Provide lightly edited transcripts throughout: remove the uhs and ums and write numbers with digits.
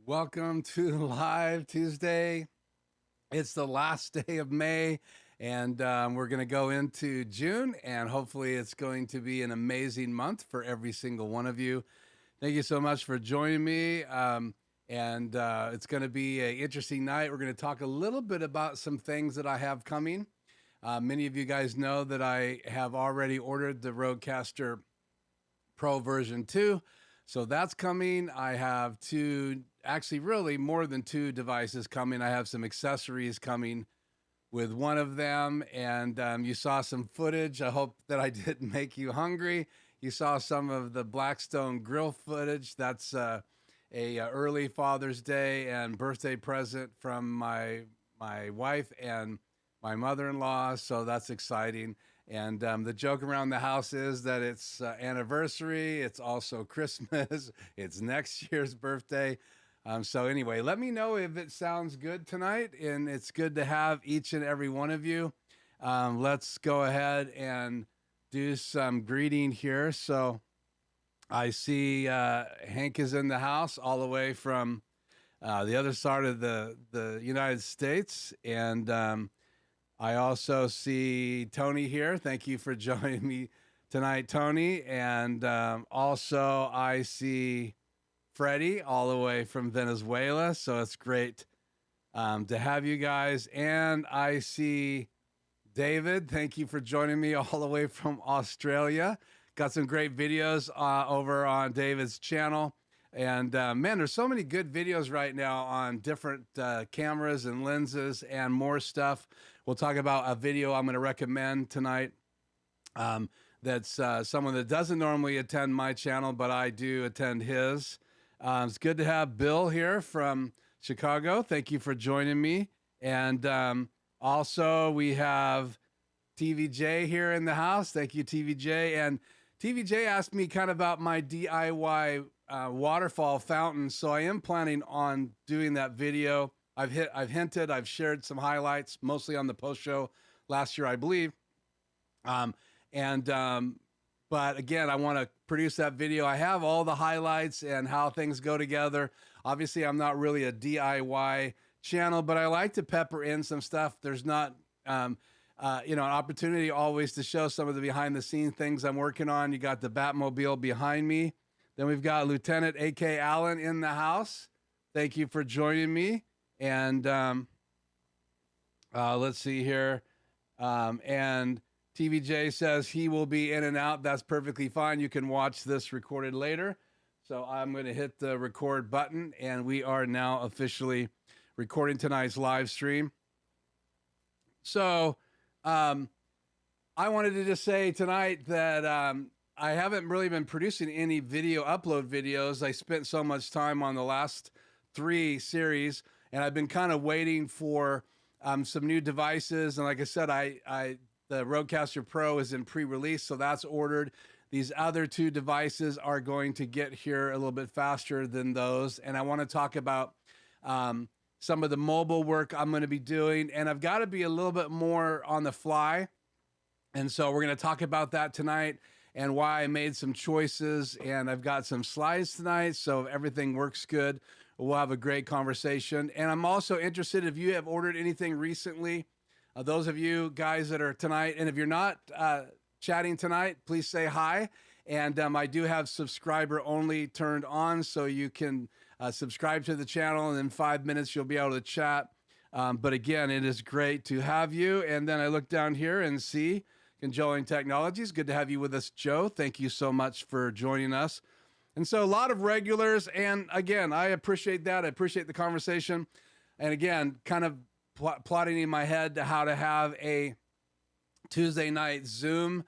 Welcome to Live Tuesday. It's the last day of May, and we're going to go into June, and hopefully it's going to be an amazing month for every single one of you. Thank you so much for joining me, and it's going to be an interesting night. We're going to talk a little bit about some things that I have coming. Many of you guys know that I have already ordered the Rodecaster Pro version 2. So that's coming. I have actually really more than 2 devices coming. I have some accessories coming with one of them, and you saw some footage. I hope that I didn't make you hungry. You saw some of the Blackstone grill footage. That's a early Father's Day and birthday present from my wife and my mother-in-law, so that's exciting. And the joke around the house is that it's anniversary. It's also Christmas. It's next year's birthday. So anyway, let me know if it sounds good tonight. And it's good to have each and every one of you. Let's go ahead and do some greeting here. So I see Hank is in the house all the way from the other side of the United States. And I also see Tony here. Thank you for joining me tonight, Tony. And also I see Freddie all the way from Venezuela. So it's great to have you guys. And I see David. Thank you for joining me all the way from Australia. Got some great videos over on David's channel. And man, there's so many good videos right now on different cameras and lenses and more stuff. We'll talk about a video I'm going to recommend tonight. That's someone that doesn't normally attend my channel, but I do attend his. It's good to have Bill here from Chicago. Thank you for joining me. And also we have TVJ here in the house. Thank you, TVJ. And TVJ asked me kind of about my DIY waterfall fountain, so I am planning on doing that video. I've hinted, I've shared some highlights, mostly on the post show last year, I believe. But again, I want to produce that video. I have all the highlights and how things go together. Obviously, I'm not really a DIY channel, but I like to pepper in some stuff. There's not, an opportunity always to show some of the behind the scenes things I'm working on. You got the Batmobile behind me. Then we've got Lieutenant A.K. Allen in the house. Thank you for joining me. And let's see here. And TVJ says he will be in and out. That's perfectly fine. You can watch this recorded later. So I'm going to hit the record button, and we are now officially recording tonight's live stream. So I wanted to just say tonight that I haven't really been producing any video upload videos. I spent so much time on the last 3 series, and I've been kind of waiting for some new devices. And like I said, the Rodecaster Pro is in pre-release, so that's ordered. These other 2 devices are going to get here a little bit faster than those. And I want to talk about some of the mobile work I'm going to be doing. And I've got to be a little bit more on the fly And so we're going to talk about that tonight and why I made some choices. And I've got some slides tonight, so if everything works good, we'll have a great conversation. And I'm also interested if you have ordered anything recently, those of you guys that are tonight, and if you're not chatting tonight, please say hi. And I do have subscriber only turned on, so you can subscribe to the channel, and in 5 minutes you'll be able to chat. But again, it is great to have you. And then I look down here and see Conjoling Technologies. Good to have you with us, Joe. Thank you so much for joining us. And so a lot of regulars. And again, I appreciate that. I appreciate the conversation. And again, kind of plotting in my head how to have a Tuesday night Zoom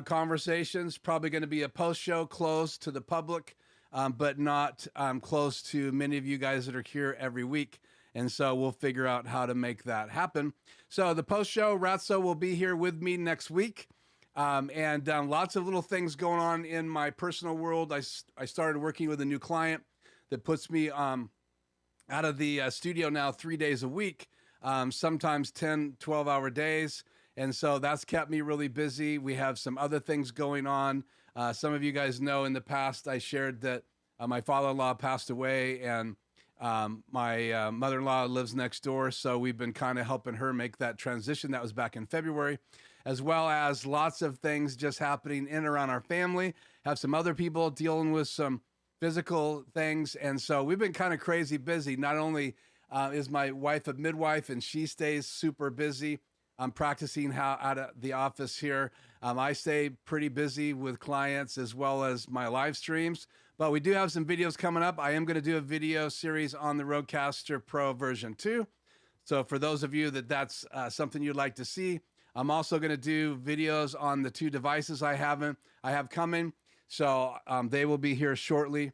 conversations. Probably going to be a post-show close to the public, but not close to many of you guys that are here every week. And so we'll figure out how to make that happen. So the post-show, Ratso will be here with me next week. And lots of little things going on in my personal world. I started working with a new client that puts me out of the studio now 3 days a week, sometimes 10, 12-hour days. And so that's kept me really busy. We have some other things going on. Some of you guys know in the past I shared that my father-in-law passed away, and my mother-in-law lives next door, so we've been kind of helping her make that transition. That was back in February, as well as lots of things just happening in and around our family. Have some other people dealing with some physical things, and so we've been kind of crazy busy. Not only is my wife a midwife, and she stays super busy. I'm practicing how out of the office here. I stay pretty busy with clients as well as my live streams. But we do have some videos coming up. I am going to do a video series on the Rodecaster Pro version 2. So for those of you that's something you'd like to see, I'm also going to do videos on the 2 devices I have coming. So they will be here shortly.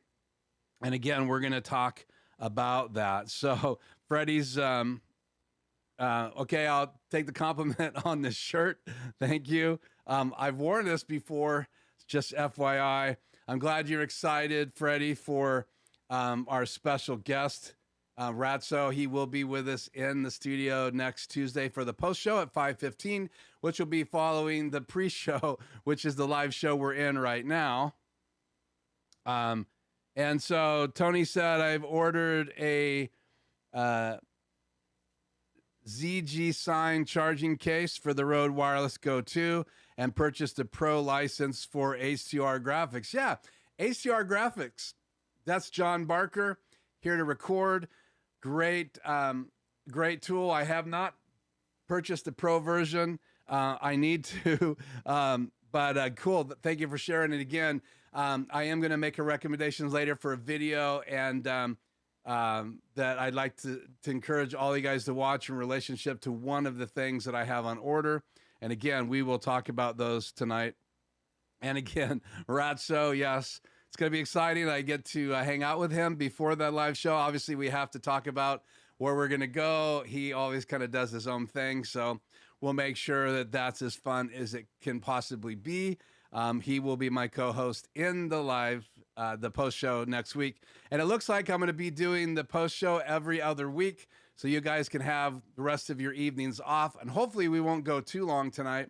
And again, we're going to talk about that. So Freddie's, okay, I'll take the compliment on this shirt. Thank you. I've worn this before, just FYI. I'm glad you're excited, Freddie, for our special guest, Ratso. He will be with us in the studio next Tuesday for the post show at 5:15, which will be following the pre-show, which is the live show we're in right now. And so Tony said, I've ordered a ZG Sign charging case for the Rode Wireless Go 2 and purchased a pro license for HDR graphics. Yeah, HDR graphics. That's John Barker here to record. Great, great tool. I have not purchased the pro version. I need to, but cool. Thank you for sharing it again. I am going to make a recommendations later for a video, and that I'd like to encourage all you guys to watch in relationship to one of the things that I have on order. And again, we will talk about those tonight. And again, Ratso, yes, it's going to be exciting. I get to hang out with him before that live show. Obviously, we have to talk about where we're going to go. He always kind of does his own thing. So we'll make sure that that's as fun as it can possibly be. He will be my co-host in the live, the post show next week. And it looks like I'm going to be doing the post show every other week, so you guys can have the rest of your evenings off. And hopefully we won't go too long tonight,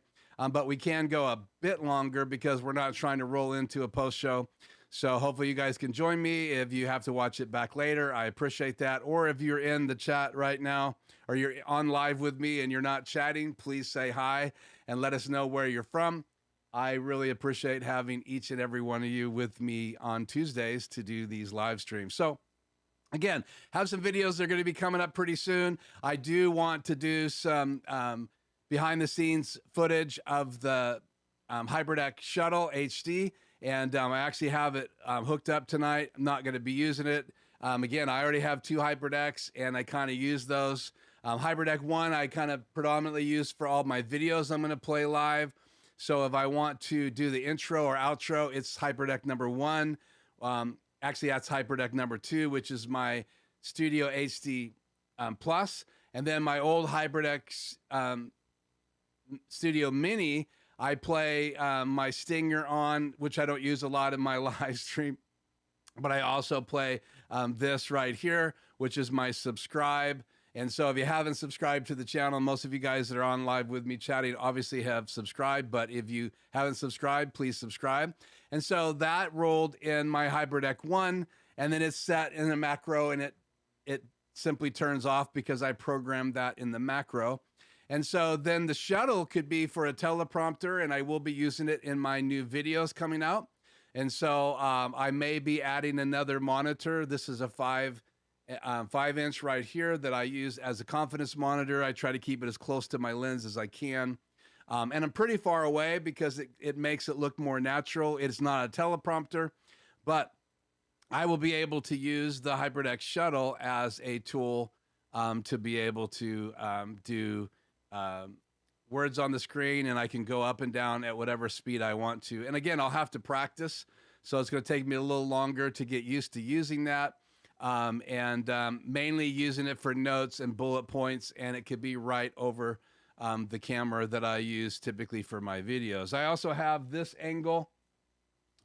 but we can go a bit longer because we're not trying to roll into a post show. So hopefully you guys can join me. If you have to watch it back later, I appreciate that. Or if you're in the chat right now, or you're on live with me and you're not chatting, please say hi and let us know where you're from. I really appreciate having each and every one of you with me on Tuesdays to do these live streams. So again, have some videos. They're going to be coming up pretty soon. I do want to do some behind the scenes footage of the HyperDeck Shuttle HD. And I actually have it hooked up tonight. I'm not going to be using it. Again, I already have 2 HyperDecks, and I kind of use those. HyperDeck 1, I kind of predominantly use for all my videos I'm going to play live. So if I want to do the intro or outro, it's HyperDeck number 1. Actually, that's HyperDeck number 2, which is my Studio HD Plus. And then my old HyperDeck Studio Mini, I play my Stinger on, which I don't use a lot in my live stream. But I also play this right here, which is my Subscribe. And so if you haven't subscribed to the channel, most of you guys that are on live with me chatting obviously have subscribed, but if you haven't subscribed, please subscribe. And so that rolled in my HybridX 1, and then it's set in a macro, and it simply turns off because I programmed that in the macro. And so then the shuttle could be for a teleprompter, and I will be using it in my new videos coming out. And so I may be adding another monitor. This is a 5-inch right here that I use as a confidence monitor. I try to keep it as close to my lens as I can. And I'm pretty far away because it makes it look more natural. It's not a teleprompter, but I will be able to use the HybridX shuttle as a tool to be able to do words on the screen, and I can go up and down at whatever speed I want to. And again, I'll have to practice, so it's going to take me a little longer to get used to using that. Mainly using it for notes and bullet points, and it could be right over the camera that I use typically for my videos. I also have this angle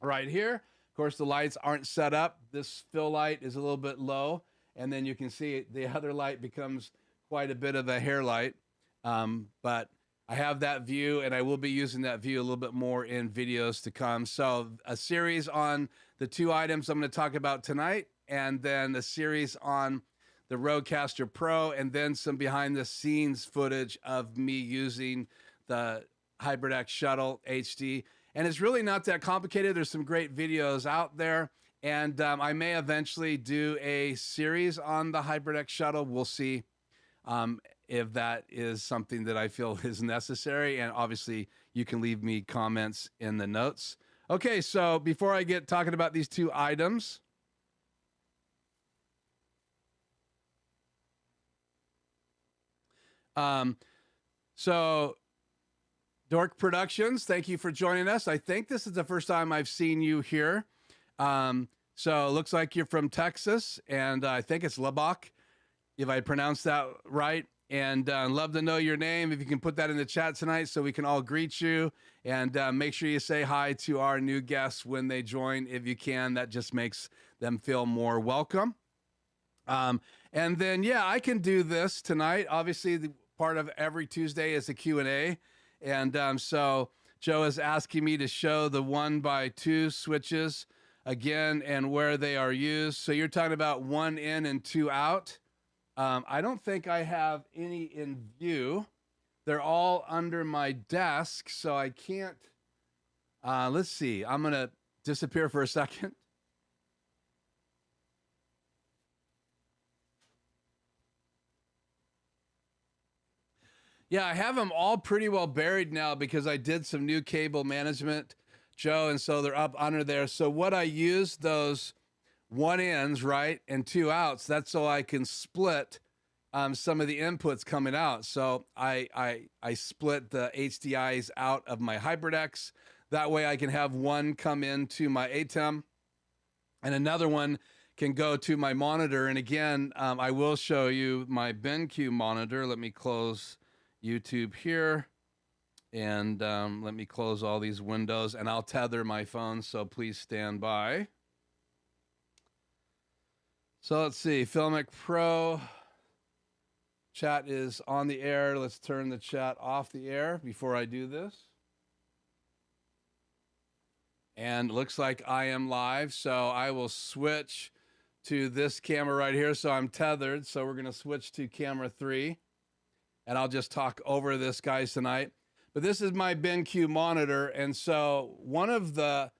right here. Of course, the lights aren't set up. This fill light is a little bit low, and then you can see the other light becomes quite a bit of a hair light. But I have that view, and I will be using that view a little bit more in videos to come. So a series on the 2 items I'm going to talk about tonight, and then a series on the Rodecaster Pro, and then some behind the scenes footage of me using the HybridX Shuttle HD. And it's really not that complicated. There's some great videos out there. And I may eventually do a series on the HybridX Shuttle. We'll see if that is something that I feel is necessary. And obviously, you can leave me comments in the notes. Okay, so before I get talking about these 2 items, so Dork Productions, thank you for joining us. I think this is the first time I've seen you here. So it looks like you're from Texas, and I think it's Lubbock, if I pronounced that right. And love to know your name. If you can put that in the chat tonight so we can all greet you, and make sure you say hi to our new guests when they join, if you can. That just makes them feel more welcome. And then, yeah, I can do this tonight. Obviously, the part of every Tuesday is a Q&A. And so Joe is asking me to show the 1x2 switches again and where they are used. So you're talking about 1 in and 2 out. I don't think I have any in view. They're all under my desk, so I can't. Let's see. I'm going to disappear for a second. Yeah, I have them all pretty well buried now because I did some new cable management, Joe, and so they're up under there. So what I use those 1 ins, right, and 2 outs, that's so I can split some of the inputs coming out. So I split the HDIs out of my HybridX. That way I can have one come into my ATEM and another one can go to my monitor. And again, I will show you my BenQ monitor. Let me close YouTube here, and let me close all these windows, and I'll tether my phone, so please stand by. So let's see, Filmic Pro, chat is on the air. Let's turn the chat off the air before I do this. And it looks like I am live, so I will switch to this camera right here. So I'm tethered, so we're gonna switch to camera 3. And I'll just talk over this, guys, tonight. But this is my BenQ monitor, and so one of the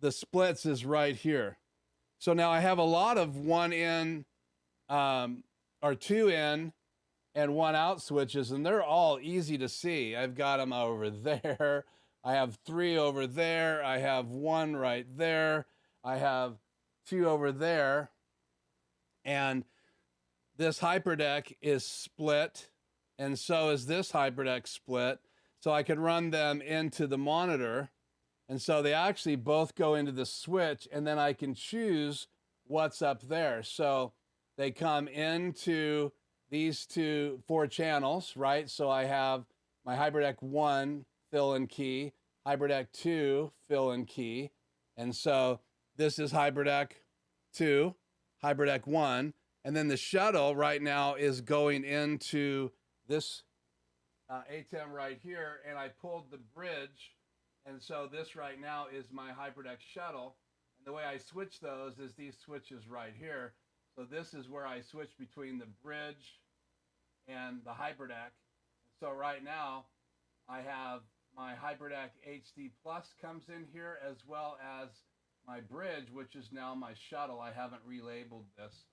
splits is right here. So now I have a lot of 1 in or 2 in and 1 out switches, and they're all easy to see. I've got them over there. I have 3 over there. I have 1 right there. I have 2 over there. And this HybridX is split, and so is this HybridX split. So I could run them into the monitor. And so they actually both go into the switch, and then I can choose what's up there. So they come into these 4 channels, right? So I have my HybridX 1 fill and key, HybridX 2 fill and key. And so this is HybridX 2, HybridX 1. And then the shuttle right now is going into this ATEM right here, and I pulled the bridge, and so this right now is my HyperDeck shuttle. And the way I switch those is these switches right here. So this is where I switch between the bridge and the HyperDeck. So right now I have my HyperDeck HD Plus comes in here, as well as my bridge, which is now my shuttle. I haven't relabeled this.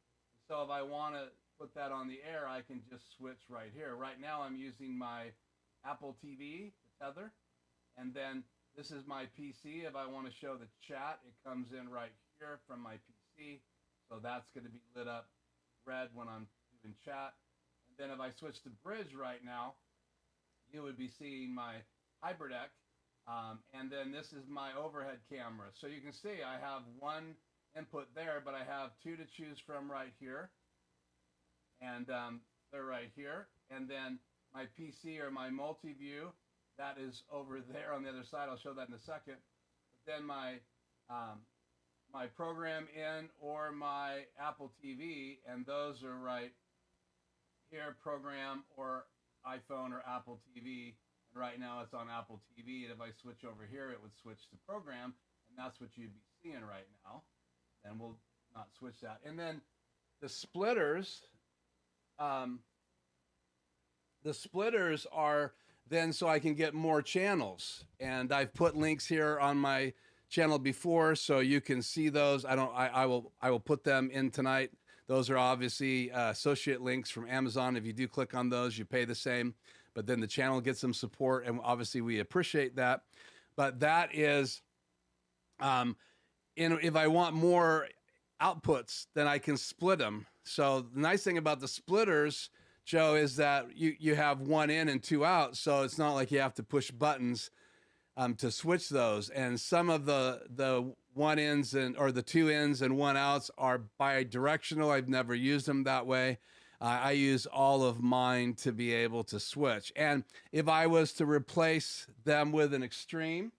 So if I want to put that on the air, I can just switch right here. Right now I'm using my Apple TV, the tether, and then this is my PC. If I want to show the chat, it comes in right here from my PC. So that's going to be lit up red when I'm doing chat. And then if I switch to bridge right now, you would be seeing my HyperDeck. And then this is my overhead camera. So you can see I have one input there, but I have two to choose from right here. And they're right here. And then my PC or my multi-view, that is over there on the other side. I'll show that in a second. But then my my program in or my Apple TV, and those are right here, program or iPhone or Apple TV. And right now it's on Apple TV. And if I switch over here, it would switch to program, and that's what you'd be seeing right now. And we'll not switch that. And then the splitters, are then so I can get more channels. And I've put links here on my channel before, so you can see those. I will put them in tonight. Those are obviously associate links from Amazon. If you do click on those, you pay the same, but then the channel gets some support, and obviously we appreciate that. But that is, if I want more outputs, then I can split them. So the nice thing about the splitters, Joe, is that you have one in and two out, so it's not like you have to push buttons to switch those. And some of the one ins or the two ins and one outs are bi-directional. I've never used them that way. I use all of mine to be able to switch. And if I was to replace them with an extreme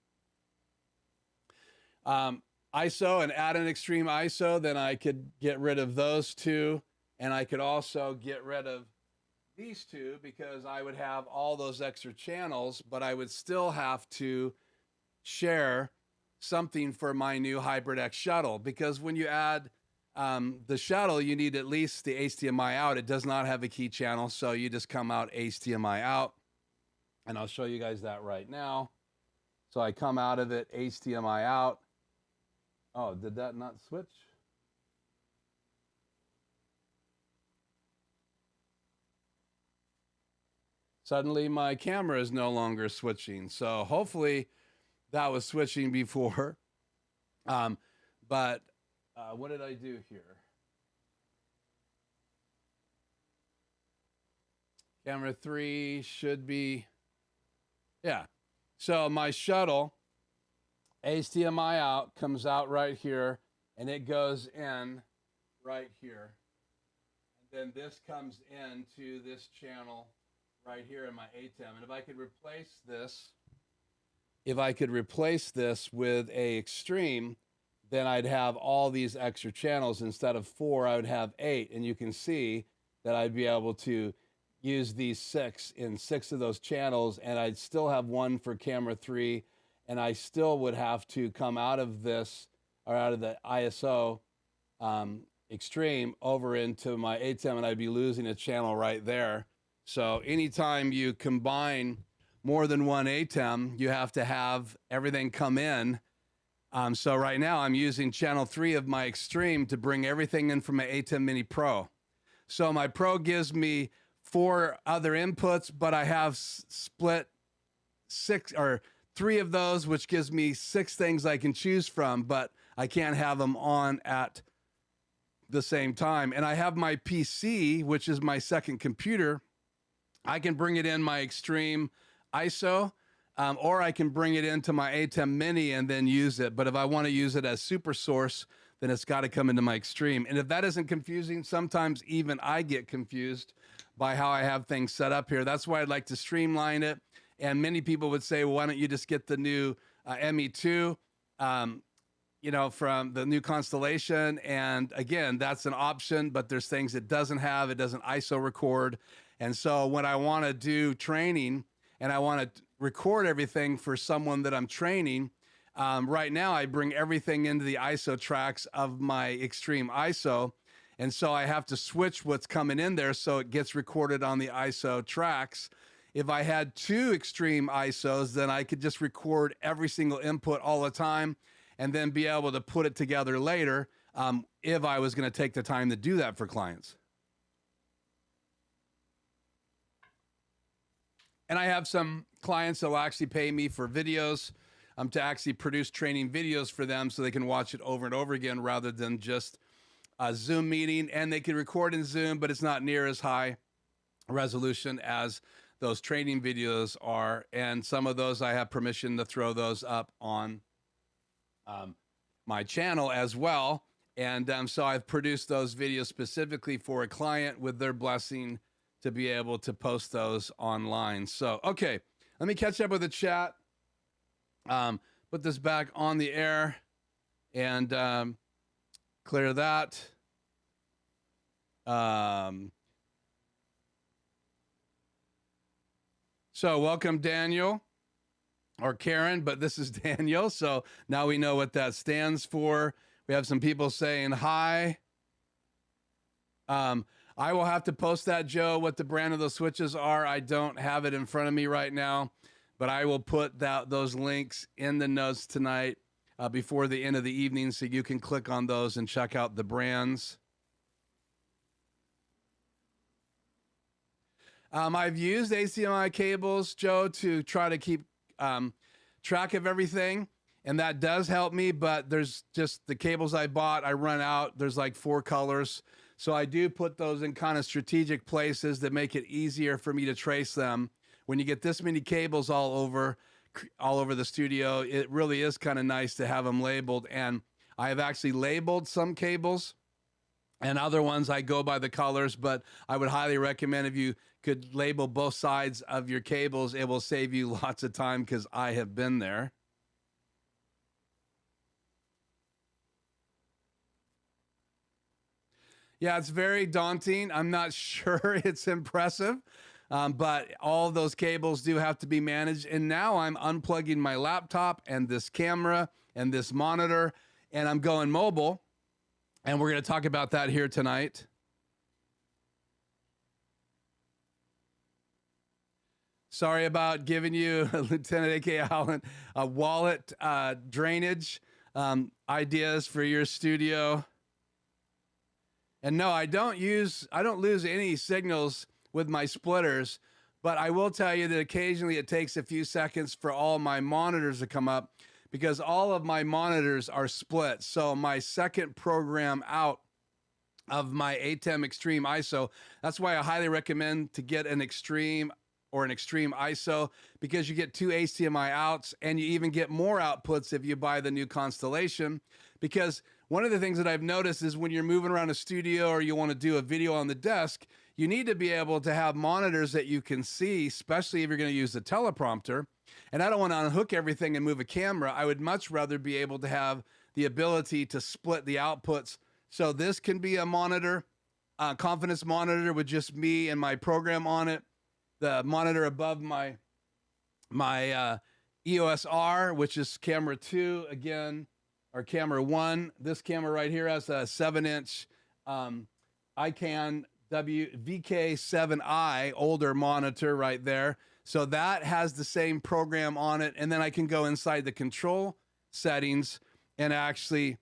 ISO and add an extreme ISO, then I could get rid of those two. And I could also get rid of these two, because I would have all those extra channels, but I would still have to share something for my new HyperDeck shuttle, because when you add the shuttle, you need at least the HDMI out. It does not have a key channel, so you just come out HDMI out, and I'll show you guys that right now. So I come out of it, HDMI out. Oh, did that not switch? Suddenly my camera is no longer switching. So hopefully that was switching before. But what did I do here? Camera 3 should be, yeah. So my shuttle, HDMI out, comes out right here, and it goes in right here. And then this comes into this channel right here in my ATEM. And if I could replace this with a extreme, then I'd have all these extra channels. Instead of 4, I would have 8. And you can see that I'd be able to use these 6 in 6 of those channels, and I'd still have one for camera 3, and I still would have to come out of this, or out of the ISO extreme over into my ATEM, and I'd be losing a channel right there. So anytime you combine more than one ATEM, you have to have everything come in. So right now I'm using channel 3 of my extreme to bring everything in from my ATEM Mini Pro. So my Pro gives me 4 other inputs, but I have split 6 or 3 of those, which gives me 6 things I can choose from, but I can't have them on at the same time. And I have my PC, which is my second computer. I can bring it in my extreme ISO, or I can bring it into my ATEM Mini and then use it. But if I want to use it as super source, then it's got to come into my extreme. And if that isn't confusing, sometimes even I get confused by how I have things set up here. That's why I'd like to streamline it. And many people would say, well, why don't you just get the new ME2? from the new constellation. And again, that's an option, but there's things it doesn't have. It doesn't ISO record. And so when I want to do training and I want to record everything for someone that I'm training, right now I bring everything into the ISO tracks of my extreme ISO. And so I have to switch what's coming in there so it gets recorded on the ISO tracks. If I had 2 extreme ISOs, then I could just record every single input all the time and then be able to put it together later, if I was going to take the time to do that for clients. And I have some clients that will actually pay me for videos, to actually produce training videos for them so they can watch it over and over again rather than just a Zoom meeting. And they can record in Zoom, but it's not near as high resolution as those training videos are. And some of those I have permission to throw those up on my channel as well. And so I've produced those videos specifically for a client with their blessing to be able to post those online. So, okay, let me catch up with the chat. Put this back on the air and clear that. So welcome, Daniel, or Karen, but this is Daniel. So now we know what that stands for. We have some people saying hi. I will have to post that, Joe, what the brand of those switches are. I don't have it in front of me right now, but I will put those links in the notes tonight before the end of the evening so you can click on those and check out the brands. I've used HDMI cables, Joe, to try to keep track of everything, and that does help me, but there's just the cables I bought, I run out. There's like 4 colors. So I do put those in kind of strategic places that make it easier for me to trace them. When you get this many cables all over the studio, it really is kind of nice to have them labeled. And I have actually labeled some cables, and other ones I go by the colors, but I would highly recommend if you could label both sides of your cables, it will save you lots of time because I have been there. Yeah, it's very daunting. I'm not sure it's impressive, but all those cables do have to be managed. And now I'm unplugging my laptop and this camera and this monitor, and I'm going mobile. And we're going to talk about that here tonight. Sorry about giving you, Lieutenant A.K. Allen, a wallet drainage ideas for your studio. And no, I don't lose any signals with my splitters, but I will tell you that occasionally it takes a few seconds for all my monitors to come up because all of my monitors are split. So my second program out of my ATEM Extreme ISO, that's why I highly recommend to get an Extreme or an Extreme ISO, because you get 2 HDMI outs and you even get more outputs if you buy the new Constellation. Because one of the things that I've noticed is when you're moving around a studio or you want to do a video on the desk, you need to be able to have monitors that you can see, especially if you're going to use the teleprompter. And I don't want to unhook everything and move a camera. I would much rather be able to have the ability to split the outputs. So this can be a monitor, confidence monitor with just me and my program on it. The monitor above my EOS R, which is camera 2 again, or camera 1. This camera right here has a 7-inch ICANN VK7i older monitor right there. So that has the same program on it. And then I can go inside the control settings and actually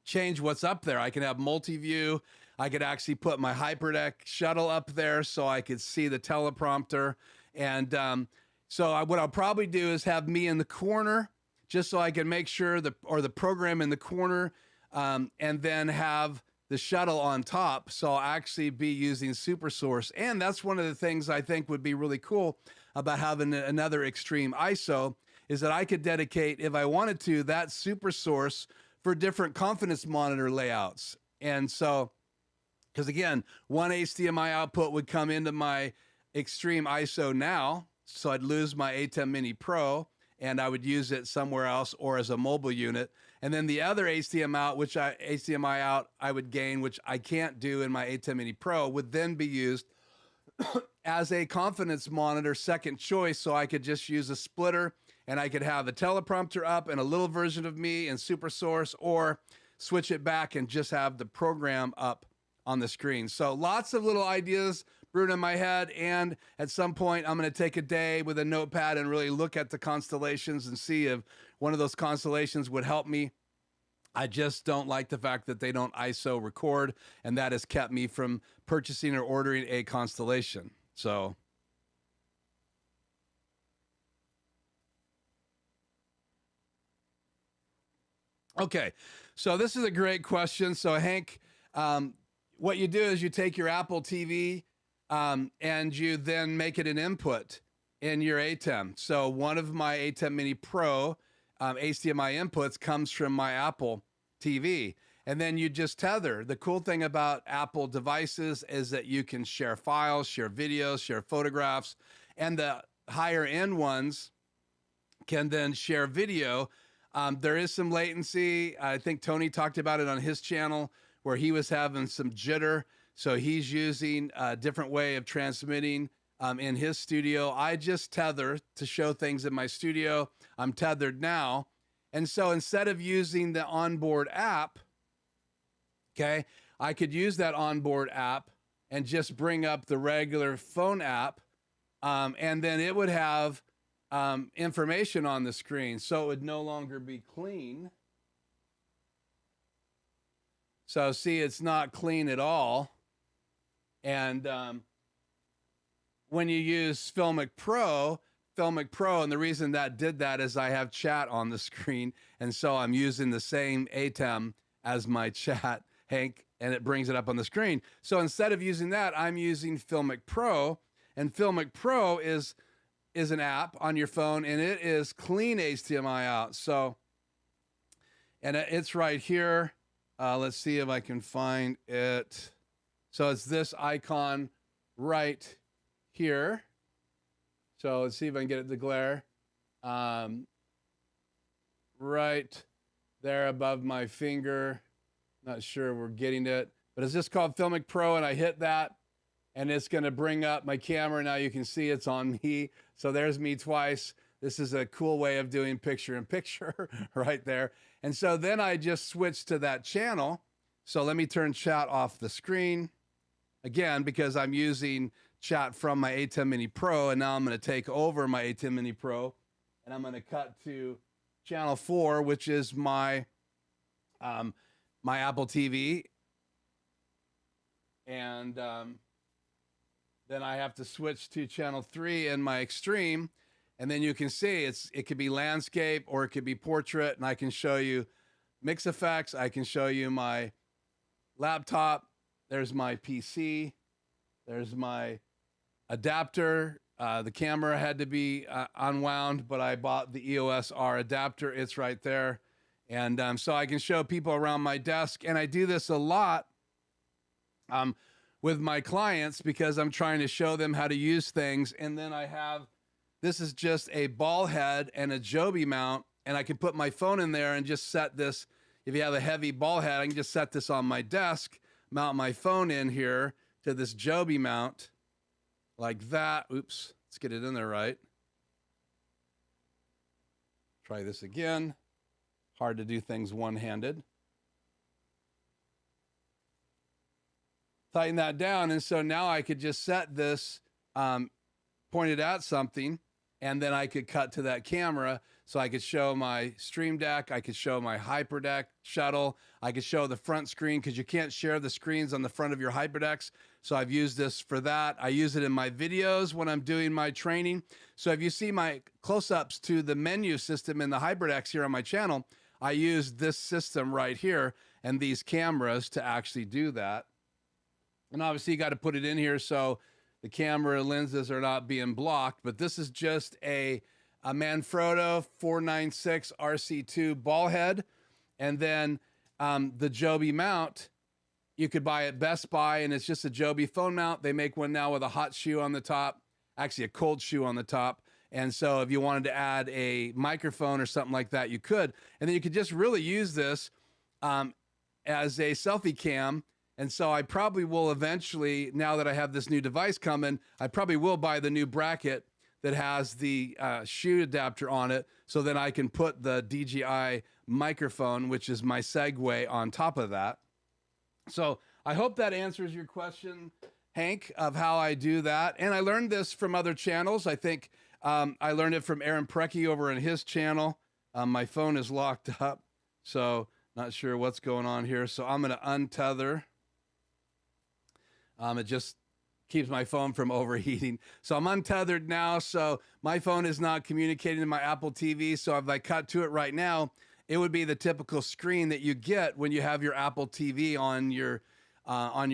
change what's up there. I can have multi-view. I could actually put my hyperdeck shuttle up there so I could see the teleprompter. And so what I'll probably do is have me in the corner just so I can make sure the program in the corner, and then have the shuttle on top. So I'll actually be using SuperSource. And that's one of the things I think would be really cool about having another Extreme ISO is that I could dedicate, if I wanted to, that SuperSource for different confidence monitor layouts. And so, because again, one HDMI output would come into my Extreme ISO now, so I'd lose my ATEM Mini Pro, and I would use it somewhere else or as a mobile unit. And then the other HDMI out I would gain, which I can't do in my A10 Mini Pro, would then be used as a confidence monitor second choice. So I could just use a splitter and I could have the teleprompter up and a little version of me in Super Source, or switch it back and just have the program up on the screen. So lots of little ideas brewing in my head. And at some point I'm going to take a day with a notepad and really look at the constellations and see if one of those constellations would help me. I just don't like the fact that they don't ISO record, and that has kept me from purchasing or ordering a constellation. So okay, so this is a great question. So Hank, what you do is you take your Apple TV and you then make it an input in your ATEM. So one of my ATEM Mini Pro HDMI inputs comes from my Apple TV, and then you just tether. The cool thing about Apple devices is that you can share files, share videos, share photographs, and the higher end ones can then share video. There is some latency. I think Tony talked about it on his channel where he was having some jitter. So he's using a different way of transmitting in his studio. I just tether to show things in my studio. I'm tethered now. And so instead of using the onboard app, okay, I could use that onboard app and just bring up the regular phone app. And then it would have information on the screen. So it would no longer be clean. So see, it's not clean at all. And when you use Filmic Pro, and the reason that did that is I have chat on the screen, and so I'm using the same ATEM as my chat, Hank, and it brings it up on the screen. So instead of using that, I'm using Filmic Pro, and Filmic Pro is an app on your phone, and it is clean HDMI out. So, and it's right here. Let's see if I can find it. So it's this icon right here. So let's see if I can get it to glare. Right there above my finger. Not sure we're getting it, but it's just called Filmic Pro, and I hit that, and it's going to bring up my camera. Now you can see it's on me. So there's me twice. This is a cool way of doing picture-in-picture right there. And so then I just switched to that channel. So let me turn chat off the screen again, because I'm using chat from my ATEM Mini Pro, and now I'm going to take over my ATEM Mini Pro, and I'm going to cut to channel 4, which is my my Apple TV, and then I have to switch to channel 3 in my Extreme, and then you can see it could be landscape or it could be portrait, and I can show you mix effects. I can show you my laptop. There's my PC. There's my adapter. The camera had to be unwound, but I bought the EOS R adapter. It's right there. And so I can show people around my desk. And I do this a lot with my clients because I'm trying to show them how to use things. And then I have, this is just a ball head and a Joby mount. And I can put my phone in there and just set this. If you have a heavy ball head, I can just set this on my desk, mount my phone in here to this Joby mount like that. Oops, let's get it in there right. Try this again. Hard to do things one-handed. Tighten that down, and so now I could just set this pointed at something, and then I could cut to that camera. So I could show my Stream Deck, I could show my HyperDeck shuttle, I could show the front screen because you can't share the screens on the front of your HyperDecks. So I've used this for that. I use it in my videos when I'm doing my training. So if you see my close-ups to the menu system in the HyperDecks here on my channel, I use this system right here and these cameras to actually do that. And obviously you got to put it in here so the camera lenses are not being blocked, but this is just a Manfrotto 496 RC2 ball head. And then the Joby mount, you could buy at Best Buy, and it's just a Joby phone mount. They make one now with a hot shoe on the top, actually a cold shoe on the top. And so if you wanted to add a microphone or something like that, you could. And then you could just really use this as a selfie cam. And so I probably will eventually, now that I have this new device coming, I probably will buy the new bracket that has the shoe adapter on it, so then I can put the DJI microphone, which is my Segway, on top of that. So I hope that answers your question, Hank, of how I do that. And I learned this from other channels. I think I learned it from Aaron Preki over on his channel. My phone is locked up, so not sure what's going on here. So I'm going to untether. It just keeps my phone from overheating. So I'm untethered now, so my phone is not communicating to my Apple TV. So if I cut to it right now, it would be the typical screen that you get when you have your Apple TV on your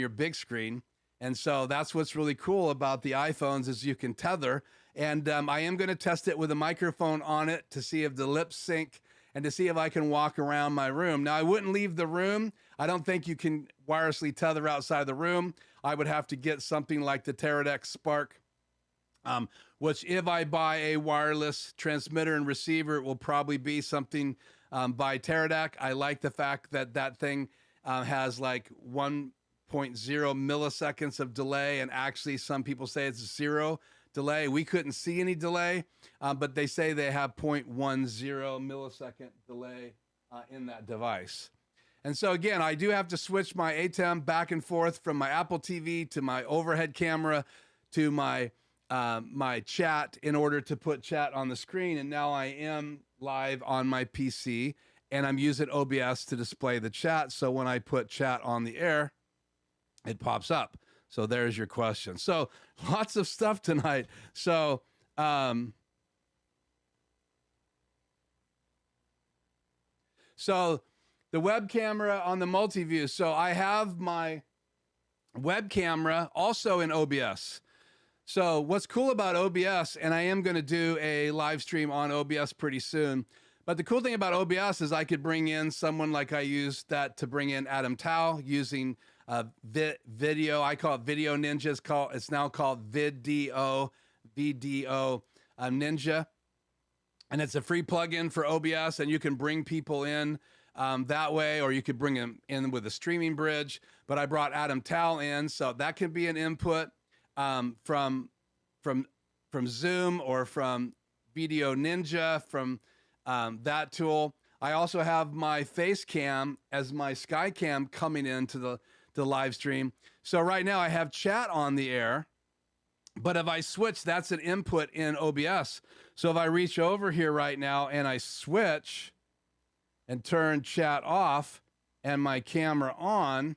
big screen. And so that's what's really cool about the iPhones is you can tether. And I am going to test it with a microphone on it to see if the lips sync and to see if I can walk around my room. Now, I wouldn't leave the room. I don't think you can wirelessly tether outside the room. I would have to get something like the Teradek Spark, which if I buy a wireless transmitter and receiver, it will probably be something by Teradek. I like the fact that that thing has like 1.0 milliseconds of delay, and actually some people say it's 0 delay. We couldn't see any delay, but they say they have 0.10 millisecond delay in that device. And so again, I do have to switch my ATEM back and forth from my Apple TV to my overhead camera to my my chat in order to put chat on the screen. And now I am live on my PC, and I'm using OBS to display the chat. So when I put chat on the air, it pops up. So there's your question. So lots of stuff tonight. So the web camera on the multi-view. So I have my web camera also in OBS. So what's cool about OBS, and I am going to do a live stream on OBS pretty soon, but the cool thing about OBS is I could bring in someone like I used that to bring in Adam Tao using video. I call it Video Ninja. It's now called VDO Ninja. And it's a free plugin for OBS, and you can bring people in that way, or you could bring them in with a streaming bridge. But I brought Adam Tao in, so that can be an input from Zoom or from Video Ninja, from that tool. I also have my face cam as my sky cam coming into the live stream. So right now I have chat on the air, but if I switch, that's an input in OBS. So if I reach over here right now and I switch and turn chat off and my camera on,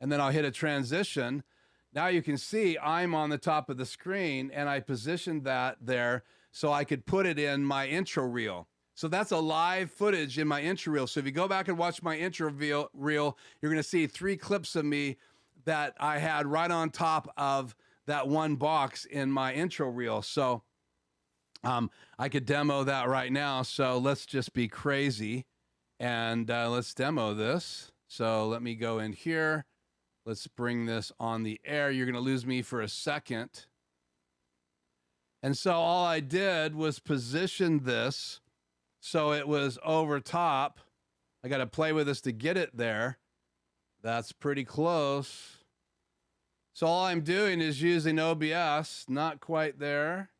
and then I'll hit a transition, now you can see I'm on the top of the screen, and I positioned that there so I could put it in my intro reel. So that's a live footage in my intro reel. So if you go back and watch my intro reel, you're going to see 3 clips of me that I had right on top of that one box in my intro reel. So I could demo that right now. So let's just be crazy and let's demo this. So let me go in here. Let's bring this on the air. You're going to lose me for a second. And so all I did was position this so it was over top. I got to play with this to get it there. That's pretty close. So all I'm doing is using OBS. Not quite there.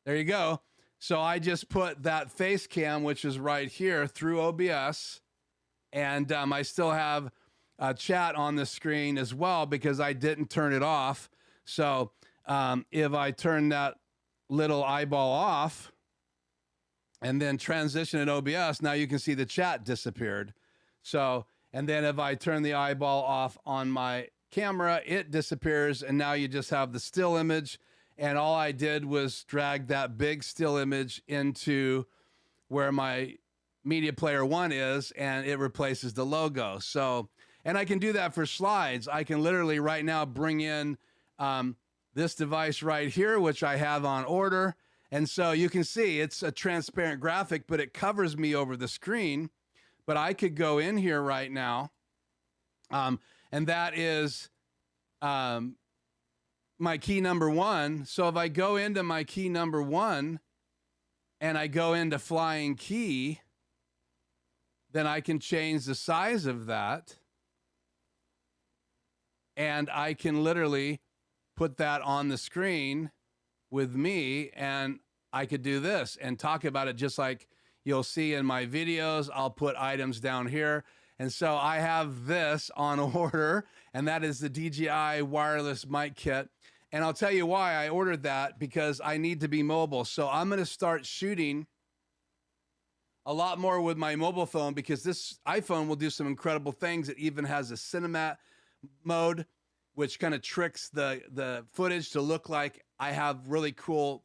There you go. So I just put that face cam, which is right here, through OBS. And I still have chat on the screen as well because I didn't turn it off. So if I turn that little eyeball off and then transition in OBS, now you can see the chat disappeared. So, and then if I turn the eyeball off on my camera, it disappears. And now you just have the still image. And all I did was drag that big still image into where my Media Player 1 is, and it replaces the logo. So, and I can do that for slides. I can literally right now bring in this device right here, which I have on order. And so you can see it's a transparent graphic, but it covers me over the screen. But I could go in here right now. And that is my key number one. So if I go into my key number one and I go into flying key, then I can change the size of that. And I can literally put that on the screen with me, and I could do this and talk about it just like you'll see in my videos. I'll put items down here. And so I have this on order, and that is the DJI wireless mic kit. And I'll tell you why I ordered that, because I need to be mobile. So I'm going to start shooting a lot more with my mobile phone, because this iPhone will do some incredible things. It even has a cinema mode, which kind of tricks the footage to look like I have really cool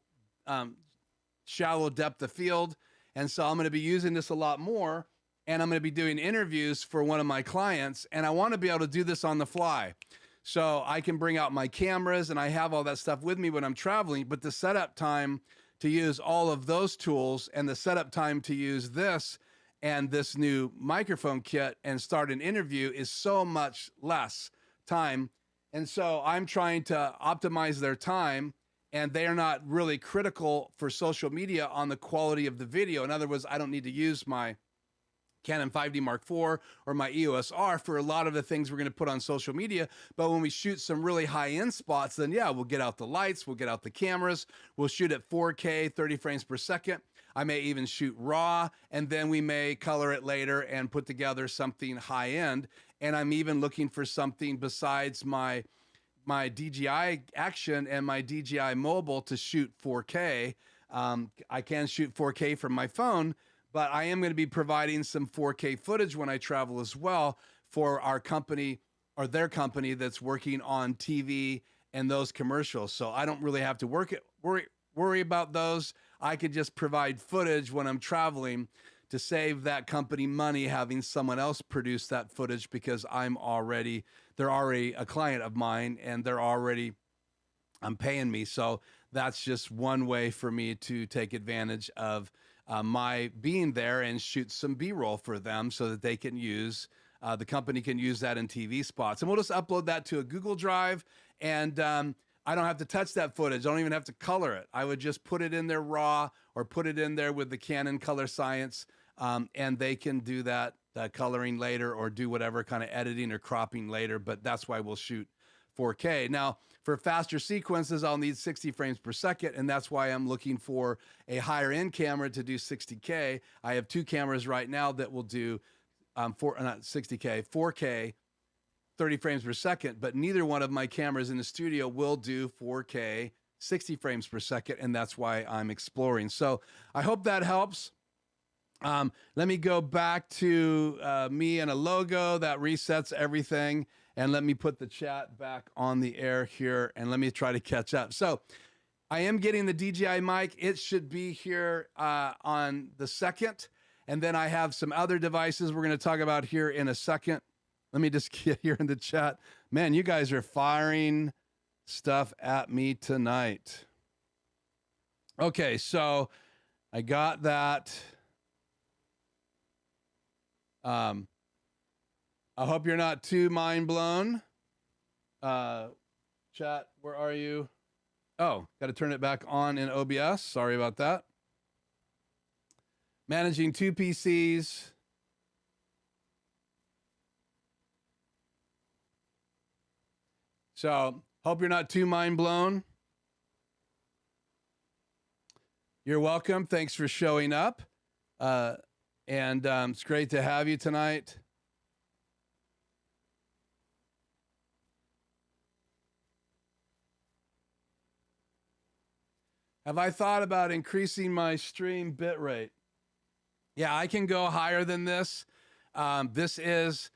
shallow depth of field. And so I'm going to be using this a lot more, and I'm going to be doing interviews for one of my clients, and I want to be able to do this on the fly. So I can bring out my cameras, and I have all that stuff with me when I'm traveling, but the setup time to use all of those tools and the setup time to use this and this new microphone kit and start an interview is so much less time. And so I'm trying to optimize their time, and they are not really critical for social media on the quality of the video. In other words, I don't need to use my Canon 5D Mark IV or my EOS R for a lot of the things we're going to put on social media. But when we shoot some really high-end spots, then yeah, we'll get out the lights, we'll get out the cameras, we'll shoot at 4K, 30 frames per second. I may even shoot raw, and then we may color it later and put together something high-end. And I'm even looking for something besides my DJI Action and my DJI Mobile to shoot 4K. I can shoot 4K from my phone, but I am going to be providing some 4K footage when I travel as well for our company or their company that's working on TV and those commercials. So I don't really have to worry about those. I could just provide footage when I'm traveling to save that company money having someone else produce that footage, because they're already a client of mine, and I'm paying me. So that's just one way for me to take advantage of my being there and shoot some B-roll for them so that they can use, the company can use that in TV spots. And we'll just upload that to a Google Drive, and I don't have to touch that footage. I don't even have to color it. I would just put it in there raw or put it in there with the Canon Color Science, and they can do that coloring later or do whatever kind of editing or cropping later. But that's why we'll shoot 4K. Now, for faster sequences, I'll need 60 frames per second, and that's why I'm looking for a higher end camera to do 60K. I have two cameras right now that will do not 60K, 4K, 30 frames per second, but neither one of my cameras in the studio will do 4K, 60 frames per second, and that's why I'm exploring. So I hope that helps. Let me go back to me and a logo that resets everything. And let me put the chat back on the air here, and let me try to catch up. So I am getting the DJI mic. It should be here on the 2nd. And then I have some other devices we're going to talk about here in a second. Let me just get here in the chat. Man, you guys are firing stuff at me tonight. Okay, so I got that. I hope you're not too mind blown. Chat, where are you? Oh, got to turn it back on in OBS. Sorry about that. Managing two PCs. So, hope you're not too mind blown. You're welcome. Thanks for showing up. And it's great to have you tonight. Have I thought about increasing my stream bitrate? Yeah, I can go higher than this. This is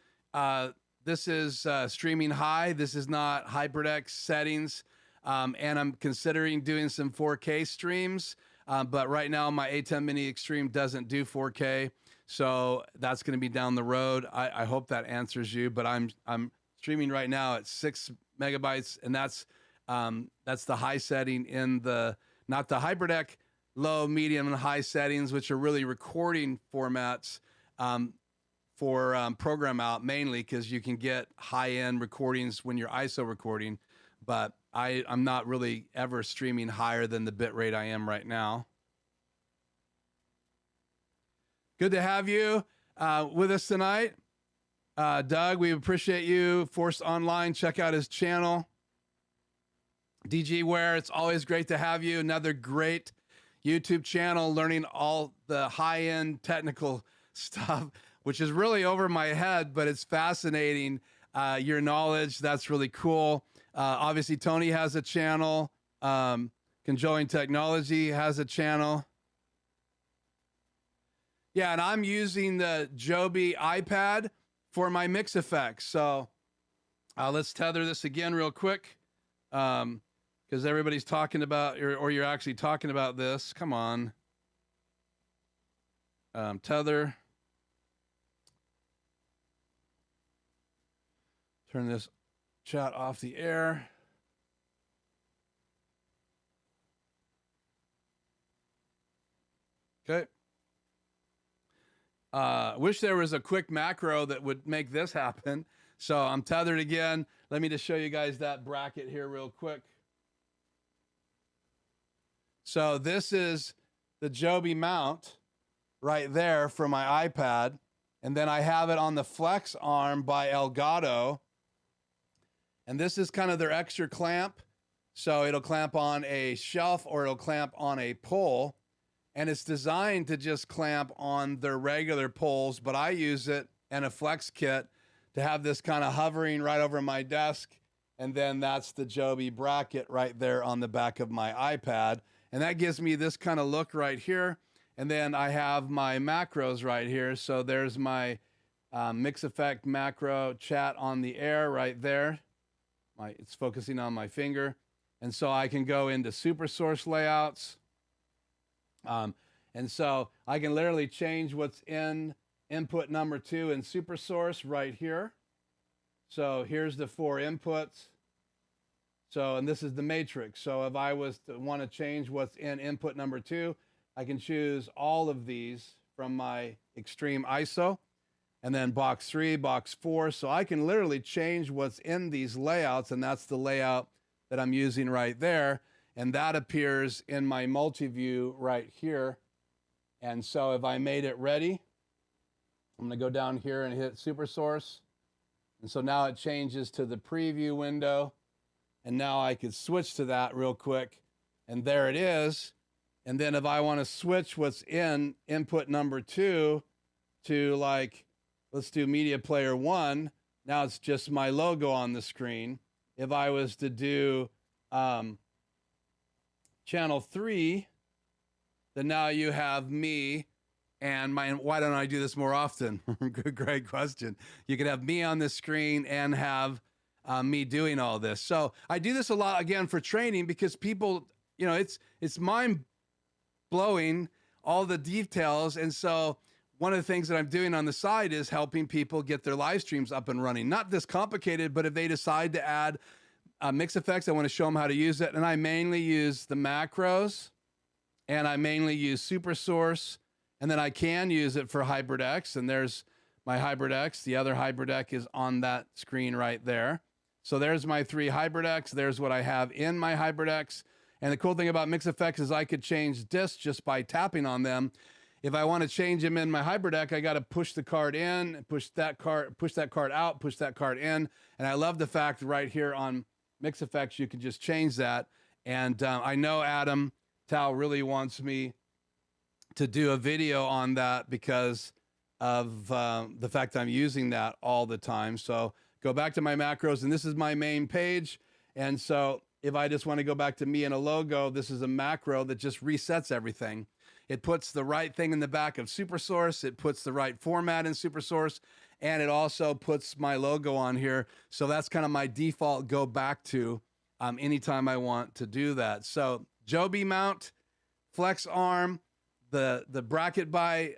streaming high. This is not HyperX settings. And I'm considering doing some 4K streams. But right now my A10 Mini Extreme doesn't do 4K. So that's going to be down the road. I hope that answers you, but I'm streaming right now at 6 megabytes, and that's the high setting in the, not the HyperDeck low, medium, and high settings, which are really recording formats for program out mainly, because you can get high-end recordings when you're ISO recording. But I'm not really ever streaming higher than the bit rate I am right now. Good to have you with us tonight. Doug, we appreciate you. Force Online, check out his channel. DG Ware, it's always great to have you. Another great YouTube channel, learning all the high-end technical stuff, which is really over my head, but it's fascinating. Your knowledge, that's really cool. Obviously, Tony has a channel. Conjoined Technology has a channel. Yeah, and I'm using the Joby iPad for my mix effects. So let's tether this again real quick, because everybody's talking about, or you're actually talking about this. Come on. Tether. Turn this chat off the air. Okay. Wish there was a quick macro that would make this happen. So I'm tethered again. Let me just show you guys that bracket here real quick. So this is the Joby mount right there for my iPad. And then I have it on the flex arm by Elgato. And this is kind of their extra clamp. So it'll clamp on a shelf or it'll clamp on a pole. And it's designed to just clamp on their regular poles, but I use it in a flex kit to have this kind of hovering right over my desk. And then that's the Joby bracket right there on the back of my iPad. And that gives me this kind of look right here. And then I have my macros right here. So there's my mix effect macro chat on the air right there. It's focusing on my finger. And so I can go into super source layouts. And so I can literally change what's in input number 2 in super source right here. So here's the 4 inputs. So, and this is the matrix. So if I was to want to change what's in input number 2, I can choose all of these from my extreme ISO. And then box 3, box 4. So I can literally change what's in these layouts, and that's the layout that I'm using right there. And that appears in my multi-view right here. And so if I made it ready, I'm gonna go down here and hit super source. And so now it changes to the preview window. And now I could switch to that real quick. And there it is. And then if I wanna switch what's in input number 2 to, like, let's do media player 1. Now it's just my logo on the screen. If I was to do channel 3, then now you have me and my, why don't I do this more often? Great question. You could have me on the screen and have me doing all this. So I do this a lot, again, for training, because people, you know, it's mind blowing, all the details. And so one of the things that I'm doing on the side is helping people get their live streams up and running. Not this complicated, but if they decide to add mix effects, I want to show them how to use it. And I mainly use the macros, and I mainly use super source, and then I can use it for HybridX. And there's my HybridX. The other HybridX is on that screen right there. So there's my 3 HybridX. There's what I have in my HybridX. And the cool thing about mix effects is I could change discs just by tapping on them. If I want to change them in my HybridX, I got to push the card in, push that card out, push that card in. And I love the fact right here on mix effects, you can just change that. And I know Adam Tao really wants me to do a video on that because of the fact I'm using that all the time. So go back to my macros, and this is my main page. And so if I just want to go back to me and a logo, this is a macro that just resets everything. It puts the right thing in the back of super source. It puts the right format in super source. And it also puts my logo on here. So that's kind of my default go back to anytime I want to do that. So Joby mount, flex arm, the bracket by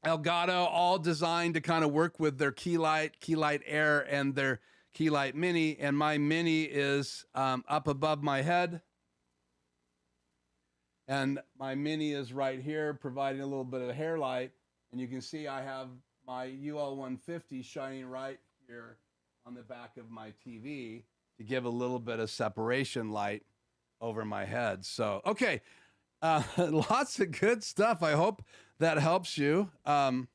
Elgato, all designed to kind of work with their Keylight Air, and their Keylight Mini. And my Mini is up above my head. And my Mini is right here, providing a little bit of hair light. And you can see I have my UL 150 shining right here on the back of my TV to give a little bit of separation light over my head. So, okay, lots of good stuff. I hope that helps you. Now,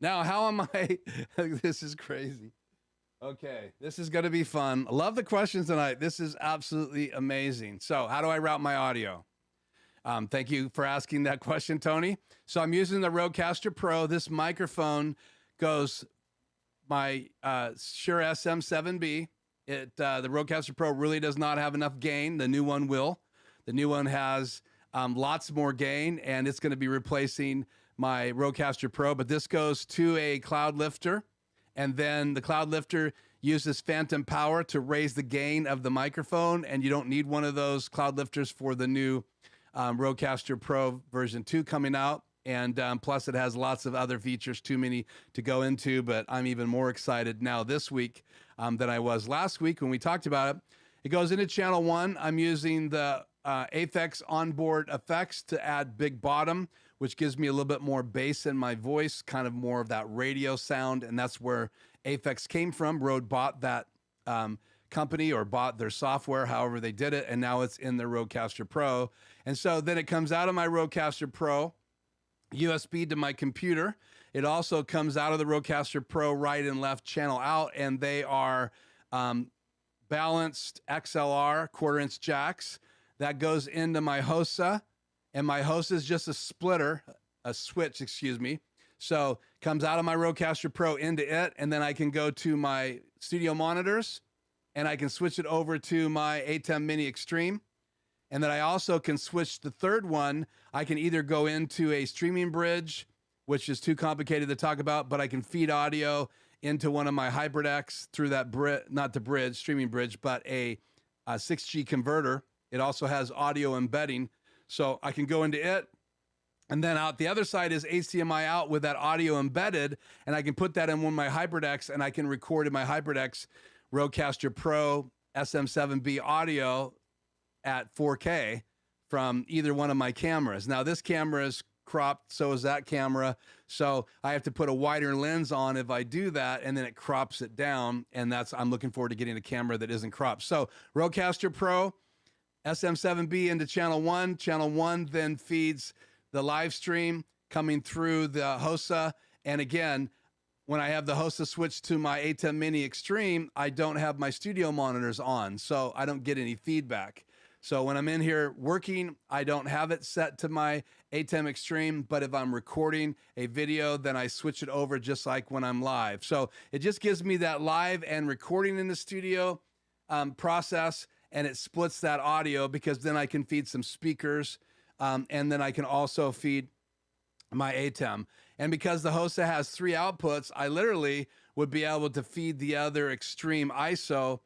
how am I? This is crazy. Okay, this is going to be fun. I love the questions tonight. This is absolutely amazing. So, how do I route my audio? Thank you for asking that question, Tony. So, I'm using the Rodecaster Pro. This microphone goes my Shure SM7B. The Rodecaster Pro really does not have enough gain. The new one will. The new one has lots more gain, and it's going to be replacing my Rodecaster Pro. But this goes to a cloud lifter, and then the cloud lifter uses phantom power to raise the gain of the microphone, and you don't need one of those cloud lifters for the new Rodecaster Pro version 2 coming out. And plus, it has lots of other features, too many to go into, but I'm even more excited now this week than I was last week when we talked about it. It goes into channel 1. I'm using the Aphex onboard effects to add big bottom, which gives me a little bit more bass in my voice, kind of more of that radio sound, and that's where Aphex came from. Rode bought that company, or bought their software, however they did it, and now it's in the Rodecaster Pro. And so then it comes out of my Rodecaster Pro, USB to my computer. It also comes out of the Rodecaster Pro right and left channel out, and they are balanced XLR 1/4-inch jacks. That goes into my HOSA, and my HOSA is just a switch, excuse me. So comes out of my Rodecaster Pro into it, and then I can go to my studio monitors, and I can switch it over to my ATEM Mini Extreme. And then I also can switch the third one. I can either go into a streaming bridge, which is too complicated to talk about, but I can feed audio into one of my HybridX through that not the bridge, streaming bridge, but a 6G converter. It also has audio embedding. So I can go into it. And then out the other side is HDMI out with that audio embedded. And I can put that in one of my HybridX, and I can record in my HybridX Rodecaster Pro SM7B audio at 4K from either one of my cameras. Now this camera is cropped, so is that camera. So I have to put a wider lens on if I do that, and then it crops it down. And I'm looking forward to getting a camera that isn't cropped. So Rodecaster Pro, SM7B into channel 1. Channel 1 then feeds the live stream coming through the HOSA. And again, when I have the HOSA switched to my ATEM Mini Extreme, I don't have my studio monitors on, so I don't get any feedback. So when I'm in here working, I don't have it set to my ATEM Extreme, but if I'm recording a video, then I switch it over just like when I'm live. So it just gives me that live and recording in the studio process, and it splits that audio, because then I can feed some speakers, and then I can also feed my ATEM. And because the HOSA has 3 outputs, I literally would be able to feed the other Extreme ISO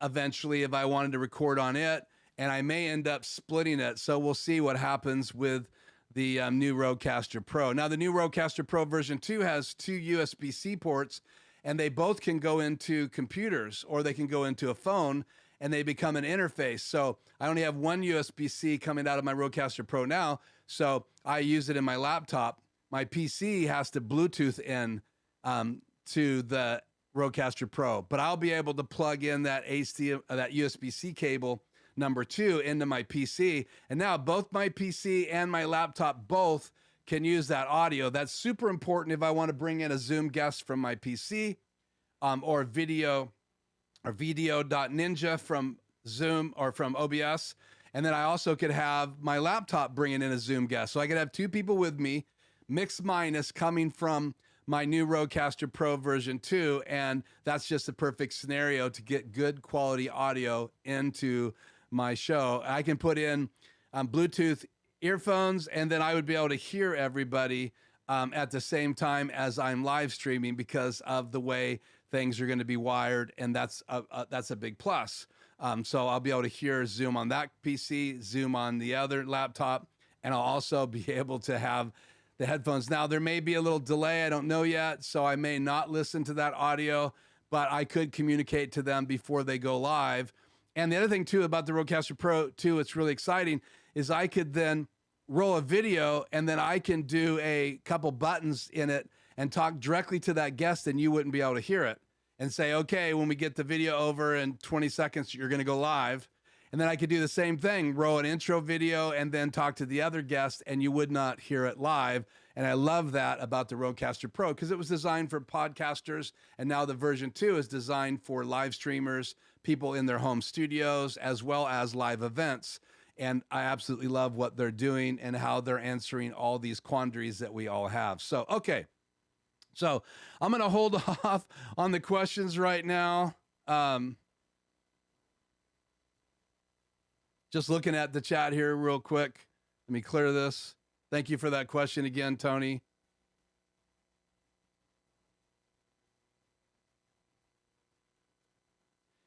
eventually if I wanted to record on it, and I may end up splitting it. So we'll see what happens with the new Rodecaster Pro. Now the new Rodecaster Pro version 2 has 2 USB-C ports, and they both can go into computers, or they can go into a phone, and they become an interface. So I only have 1 USB-C coming out of my Rodecaster Pro now, so I use it in my laptop. My PC has to Bluetooth in to the Rodecaster Pro, but I'll be able to plug in that USB-C cable number 2 into my PC. And now both my PC and my laptop both can use that audio. That's super important if I want to bring in a Zoom guest from my PC, or video from Zoom or from OBS. And then I also could have my laptop bringing in a Zoom guest. So I could have 2 people with me, mix minus, coming from my new Rodecaster Pro version 2, and that's just the perfect scenario to get good quality audio into my show. I can put in Bluetooth earphones, and then I would be able to hear everybody at the same time as I'm live streaming, because of the way things are going to be wired, and that's a big plus. So I'll be able to hear Zoom on that PC, Zoom on the other laptop, and I'll also be able to have the headphones. Now, there may be a little delay. I don't know yet, so I may not listen to that audio, but I could communicate to them before they go live. And the other thing, too, about the Rodecaster Pro 2, it's really exciting, is I could then roll a video, and then I can do a couple buttons in it, and talk directly to that guest, and you wouldn't be able to hear it, and say, okay, when we get the video over in 20 seconds, you're going to go live. And then I could do the same thing, roll an intro video and then talk to the other guest, and you would not hear it live. And I love that about the Rodecaster Pro, because it was designed for podcasters, and now the version 2 is designed for live streamers, people in their home studios, as well as live events. And I absolutely love what they're doing and how they're answering all these quandaries that we all have. So, okay. So I'm going to hold off on the questions right now. Just looking at the chat here real quick. Let me clear this. Thank you for that question again, Tony.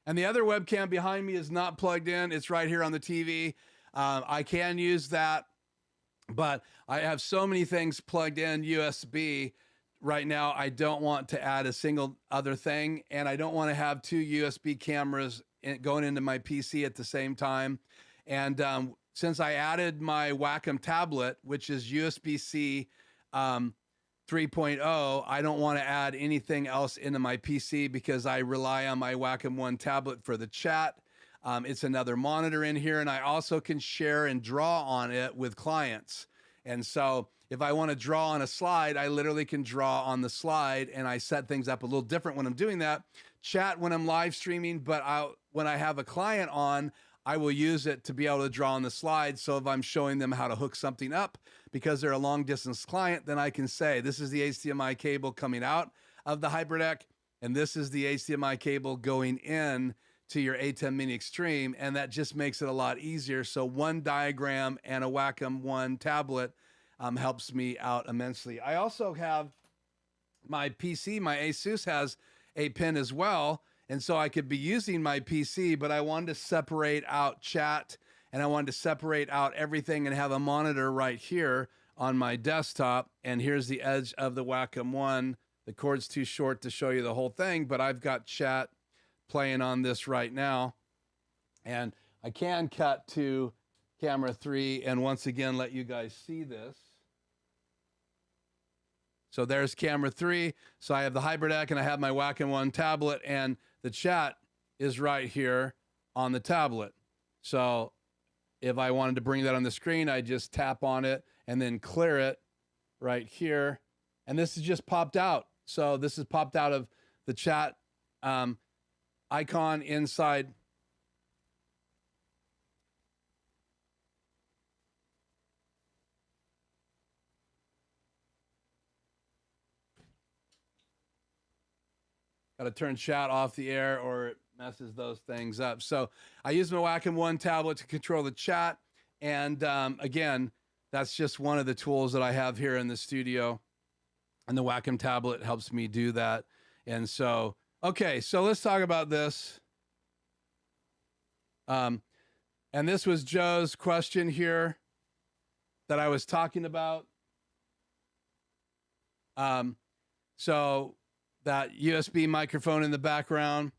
And the other webcam behind me is not plugged in. It's right here on the TV. I can use that, but I have so many things plugged in USB right now. I don't want to add a single other thing, and I don't want to have 2 USB cameras going into my PC at the same time. And since I added my Wacom tablet, which is USB-C 3.0, I don't want to add anything else into my PC, because I rely on my Wacom One tablet for the chat. It's another monitor in here, and I also can share and draw on it with clients. And so if I want to draw on a slide, I literally can draw on the slide, and I set things up a little different when I'm doing that. Chat when I'm live streaming, but when I have a client on, I will use it to be able to draw on the slide. So if I'm showing them how to hook something up because they're a long distance client, then I can say, this is the HDMI cable coming out of the HyperDeck, and this is the HDMI cable going in to your A10 Mini Extreme. And that just makes it a lot easier. So one diagram and a Wacom One tablet helps me out immensely. I also have my PC, my Asus has a pin as well. And so I could be using my PC, but I wanted to separate out chat, and I wanted to separate out everything and have a monitor right here on my desktop. And here's the edge of the Wacom One. The cord's too short to show you the whole thing, but I've got chat playing on this right now. And I can cut to camera 3 and once again let you guys see this. So there's camera 3. So I have the HyperDeck and I have my Wacom One tablet, and the chat is right here on the tablet. So if I wanted to bring that on the screen, I just tap on it and then clear it right here. And this is just popped out. So this is popped out of the chat icon inside. Got to turn chat off the air or it messes those things up. So I use my Wacom One tablet to control the chat. And again, that's just one of the tools that I have here in the studio. And the Wacom tablet helps me do that. And so, okay, so let's talk about this. And this was Joe's question here that I was talking about. So that USB microphone in the background.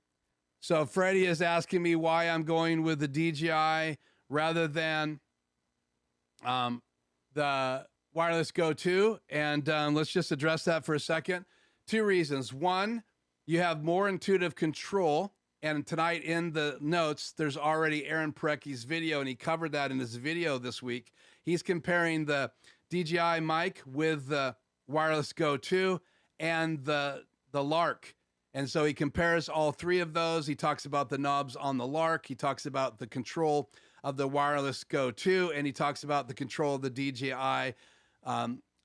So Freddie is asking me why I'm going with the DJI rather than the Wireless Go 2. And let's just address that for a second. 2 reasons. One, you have more intuitive control. And tonight in the notes, there's already Aaron Parecki's video, and he covered that in his video this week. He's comparing the DJI mic with the Wireless Go 2 and the Lark. And so he compares all 3 of those. He talks about the knobs on the Lark. He talks about the control of the Wireless Go 2, and he talks about the control of the DJI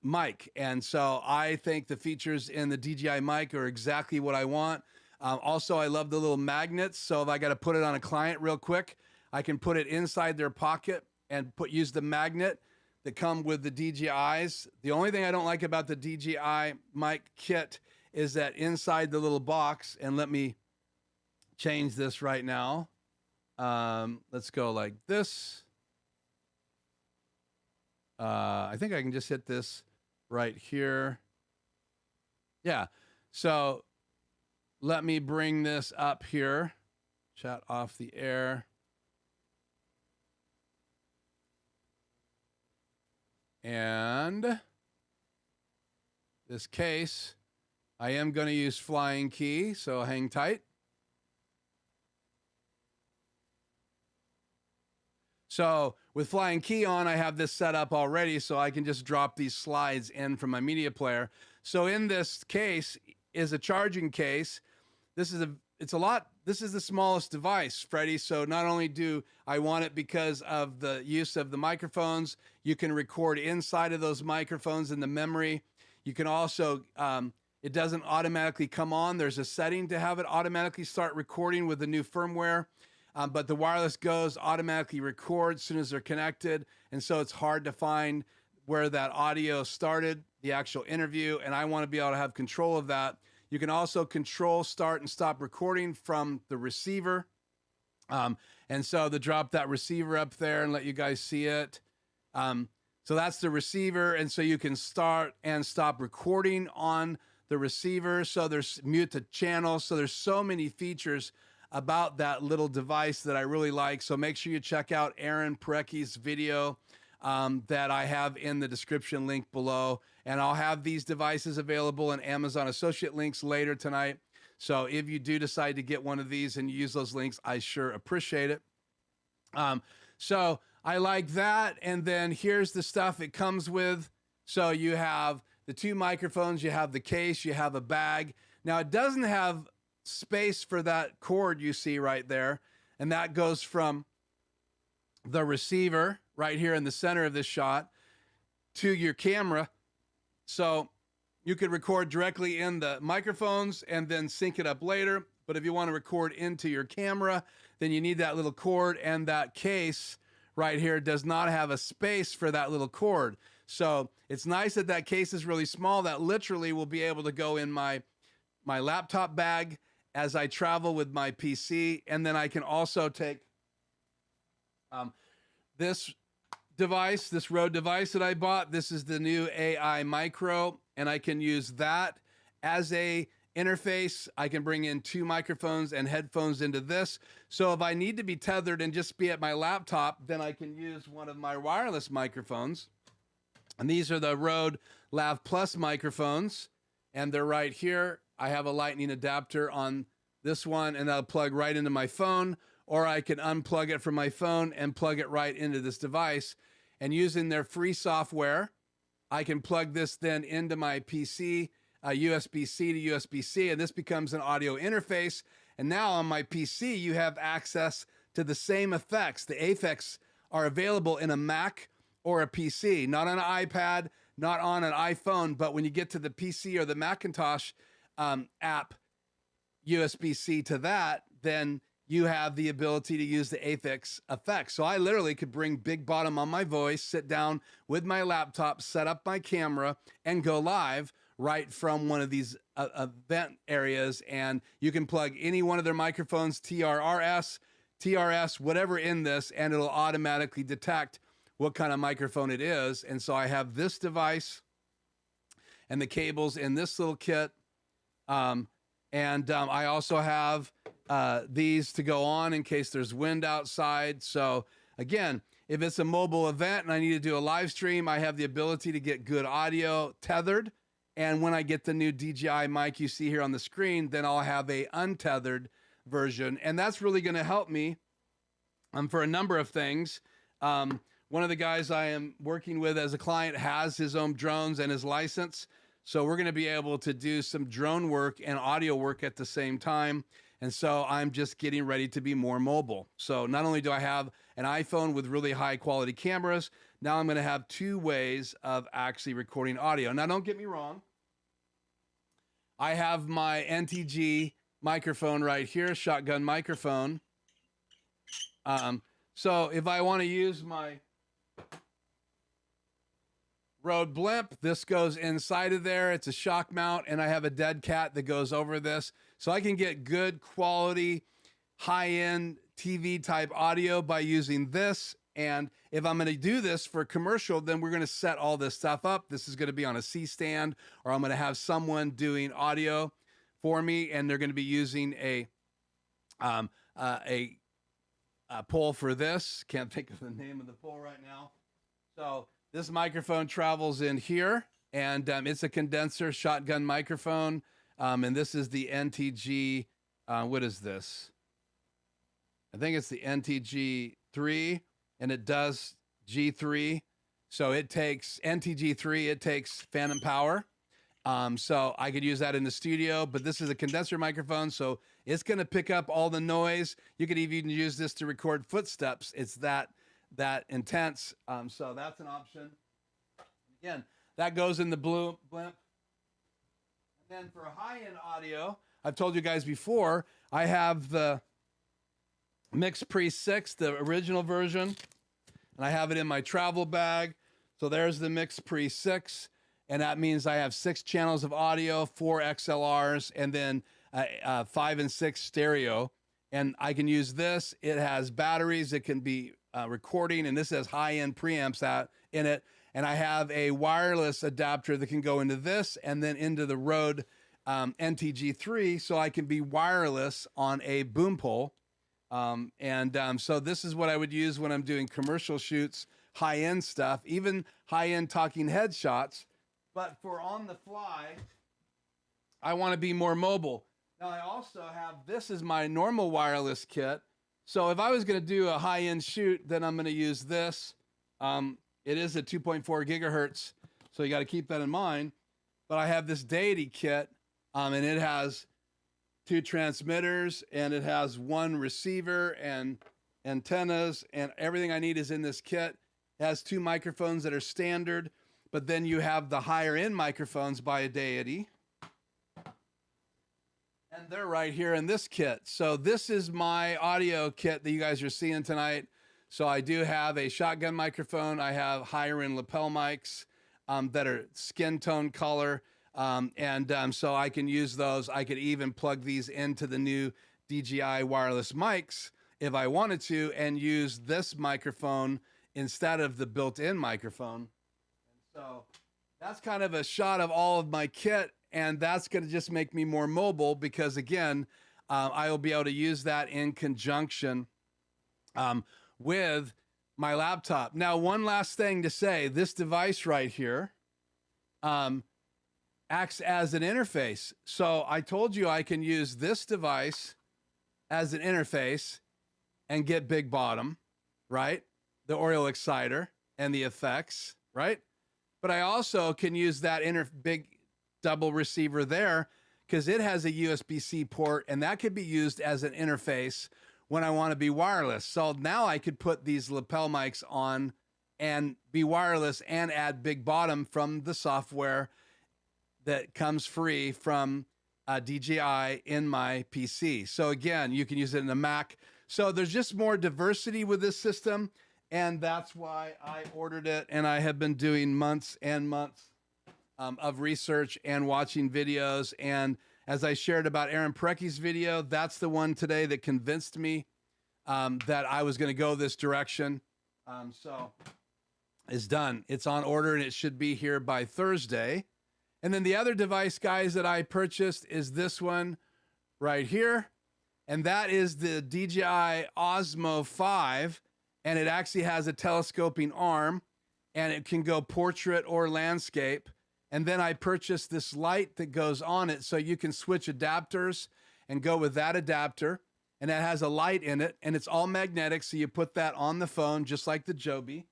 mic. And so I think the features in the DJI mic are exactly what I want. Also, I love the little magnets. So if I got to put it on a client real quick, I can put it inside their pocket and use the magnet that come with the DJIs. The only thing I don't like about the DJI mic kit is that inside the little box, and let me change this right now. Let's go like this. I think I can just hit this right here. Yeah, so let me bring this up here. Chat off the air. And this case. I am going to use flying key, so hang tight. So with flying key on, I have this set up already, so I can just drop these slides in from my media player. So in this case is a charging case. This is the smallest device, Freddie. So not only do I want it because of the use of the microphones, you can record inside of those microphones in the memory. You can also, it doesn't automatically come on. There's a setting to have it automatically start recording with the new firmware. But the wireless goes automatically records as soon as they're connected. And so it's hard to find where that audio started, the actual interview. And I want to be able to have control of that. You can also control start and stop recording from the receiver. And so to drop that receiver up there and let you guys see it. So that's the receiver. And so you can start and stop recording on the receiver. So there's mute the channel. So there's so many features about that little device that I really like. So make sure you check out Aaron Parecki's video that I have in the description link below. And I'll have these devices available in Amazon Associate links later tonight. So if you do decide to get one of these and use those links, I sure appreciate it. So I like that. And then here's the stuff it comes with. So you have the two microphones, you have the case, you have a bag. Now it doesn't have space for that cord you see right there. And that goes from the receiver right here in the center of this shot to your camera. So you could record directly in the microphones and then sync it up later. But if you want to record into your camera, then you need that little cord, and that case right here does not have a space for that little cord. So it's nice that that case is really small. That literally will be able to go in my laptop bag as I travel with my PC. And then I can also take this device, this Rode device that I bought. This is the new AI Micro, and I can use that as a interface. I can bring in two microphones and headphones into this. So if I need to be tethered and just be at my laptop, then I can use one of my wireless microphones. And these are the Rode Lav Plus microphones, and they're right here. I have a lightning adapter on this one, and that'll plug right into my phone, or I can unplug it from my phone and plug it right into this device. And using their free software, I can plug this then into my PC, USB-C to USB-C, and this becomes an audio interface. And now on my PC, you have access to the same effects. The effects are available in a Mac or a PC, not on an iPad, not on an iPhone, but when you get to the PC or the Macintosh app, USB-C to that, then you have the ability to use the Aphex effects. So I literally could bring Big Bottom on my voice, sit down with my laptop, set up my camera, and go live right from one of these event areas. And you can plug any one of their microphones, TRS, whatever in this, and it'll automatically detect what kind of microphone it is. And so I have this device and the cables in this little kit. I also have these to go on in case there's wind outside. So again, if it's a mobile event and I need to do a live stream, I have the ability to get good audio tethered. And when I get the new DJI mic you see here on the screen, then I'll have a untethered version. And that's really going to help me for a number of things. One of the guys I am working with as a client has his own drones and his license. So we're going to be able to do some drone work and audio work at the same time. And so I'm just getting ready to be more mobile. So not only do I have an iPhone with really high quality cameras, now I'm going to have two ways of actually recording audio. Now, don't get me wrong. I have my NTG microphone right here, shotgun microphone. So if I want to use my Rode Blimp, this goes inside of there. It's a shock mount, and I have a dead cat that goes over this. So I can get good quality, high-end TV type audio by using this. And if I'm going to do this for commercial, then we're going to set all this stuff up. This is going to be on a C-stand, or I'm going to have someone doing audio for me, and they're going to be using a pole for this. Can't think of the name of the pole right now. So this microphone travels in here, and it's a condenser shotgun microphone. And this is the NTG, what is this? I think it's the NTG 3, and it does G3. So it takes NTG 3, it takes phantom power. So I could use that in the studio, but this is a condenser microphone, so it's going to pick up all the noise. You could even use this to record footsteps. It's that intense. So that's an option. Again, that goes in the blimp. And then for high-end audio, I've told you guys before, I have the Mix Pre 6, the original version, and I have it in my travel bag. So there's the Mix Pre 6, and that means I have 6 channels of audio, 4 XLRs, and then 5 and 6 stereo. And I can use this. It has batteries. It can be recording, and this has high-end preamps out in it. And I have a wireless adapter that can go into this and then into the Rode NTG3, so I can be wireless on a boom pole. So this is what I would use when I'm doing commercial shoots, high-end stuff, even high-end talking head shots. But for on the fly, I want to be more mobile. Now I also have, this is my normal wireless kit. So if I was going to do a high-end shoot, then I'm going to use this. It is a 2.4 gigahertz, so you got to keep that in mind. But I have this Deity kit, and it has 2 transmitters, and it has 1 receiver and antennas, and everything I need is in this kit. It has 2 microphones that are standard, but then you have the higher end microphones by a Deity, and they're right here in this kit. So this is my audio kit that you guys are seeing tonight. So I do have a shotgun microphone. I have higher end lapel mics that are skin tone color. So I can use those. I could even plug these into the new DJI wireless mics if I wanted to, and use this microphone instead of the built-in microphone. And so that's kind of a shot of all of my kit, and that's going to just make me more mobile because, again, I will be able to use that in conjunction with my laptop. Now, one last thing to say, this device right here acts as an interface. So I told you I can use this device as an interface and get big bottom, right? The Oriole exciter and the effects, right? But I also can use that big double receiver there because it has a USB-C port, and that could be used as an interface when I want to be wireless. So now I could put these lapel mics on and be wireless and add big bottom from the software that comes free from DJI in my PC. So again, you can use it in a Mac. So there's just more diversity with this system, and that's why I ordered it. And I have been doing months and months of research and watching videos. And as I shared about Aaron Parecki's video, that's the one today that convinced me that I was going to go this direction. So it's done. It's on order, and it should be here by Thursday. And then the other device, guys, that I purchased is this one right here. And that is the DJI Osmo 5. And it actually has a telescoping arm, and it can go portrait or landscape. And then I purchased this light that goes on it, so you can switch adapters and go with that adapter. And that has a light in it, and it's all magnetic, so you put that on the phone, just like the Joby.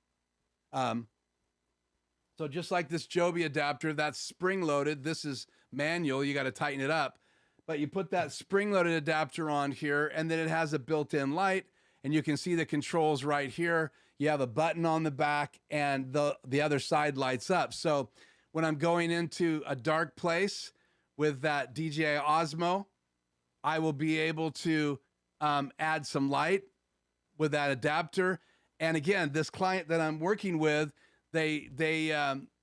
So just like this Joby adapter, that's spring-loaded. This is manual. You got to tighten it up. But you put that spring-loaded adapter on here, and then it has a built-in light, and you can see the controls right here. You have a button on the back, and the other side lights up. So when I'm going into a dark place with that DJI Osmo, I will be able to add some light with that adapter. And again, this client that I'm working with, they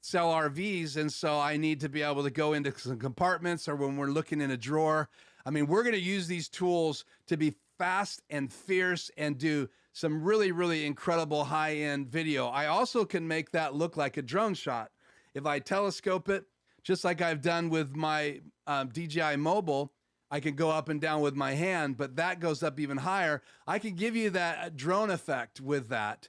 sell RVs, and so I need to be able to go into some compartments, or when we're looking in a drawer. I mean, we're going to use these tools to be fast and fierce and do some really, really incredible high-end video. I also can make that look like a drone shot. If I telescope it, just like I've done with my DJI Mobile, I can go up and down with my hand, but that goes up even higher. I can give you that drone effect with that.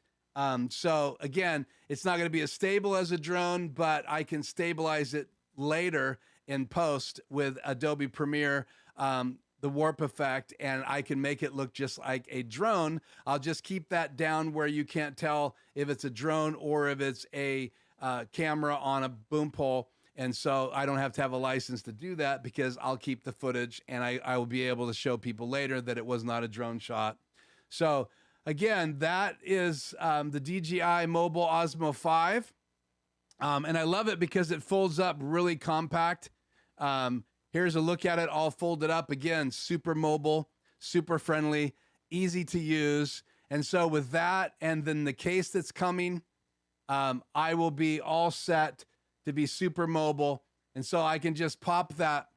So again, it's not going to be as stable as a drone, but I can stabilize it later in post with Adobe Premiere, the warp effect, and I can make it look just like a drone. I'll just keep that down where you can't tell if it's a drone or if it's a camera on a boom pole. And so I don't have to have a license to do that because I'll keep the footage and I will be able to show people later that it was not a drone shot. So again, that is the DJI Mobile Osmo 5. And I love it because it folds up really compact. Here's a look at it all folded up. Again, super mobile, super friendly, easy to use. And so with that and then the case that's coming, I will be all set to be super mobile. And so I can just pop that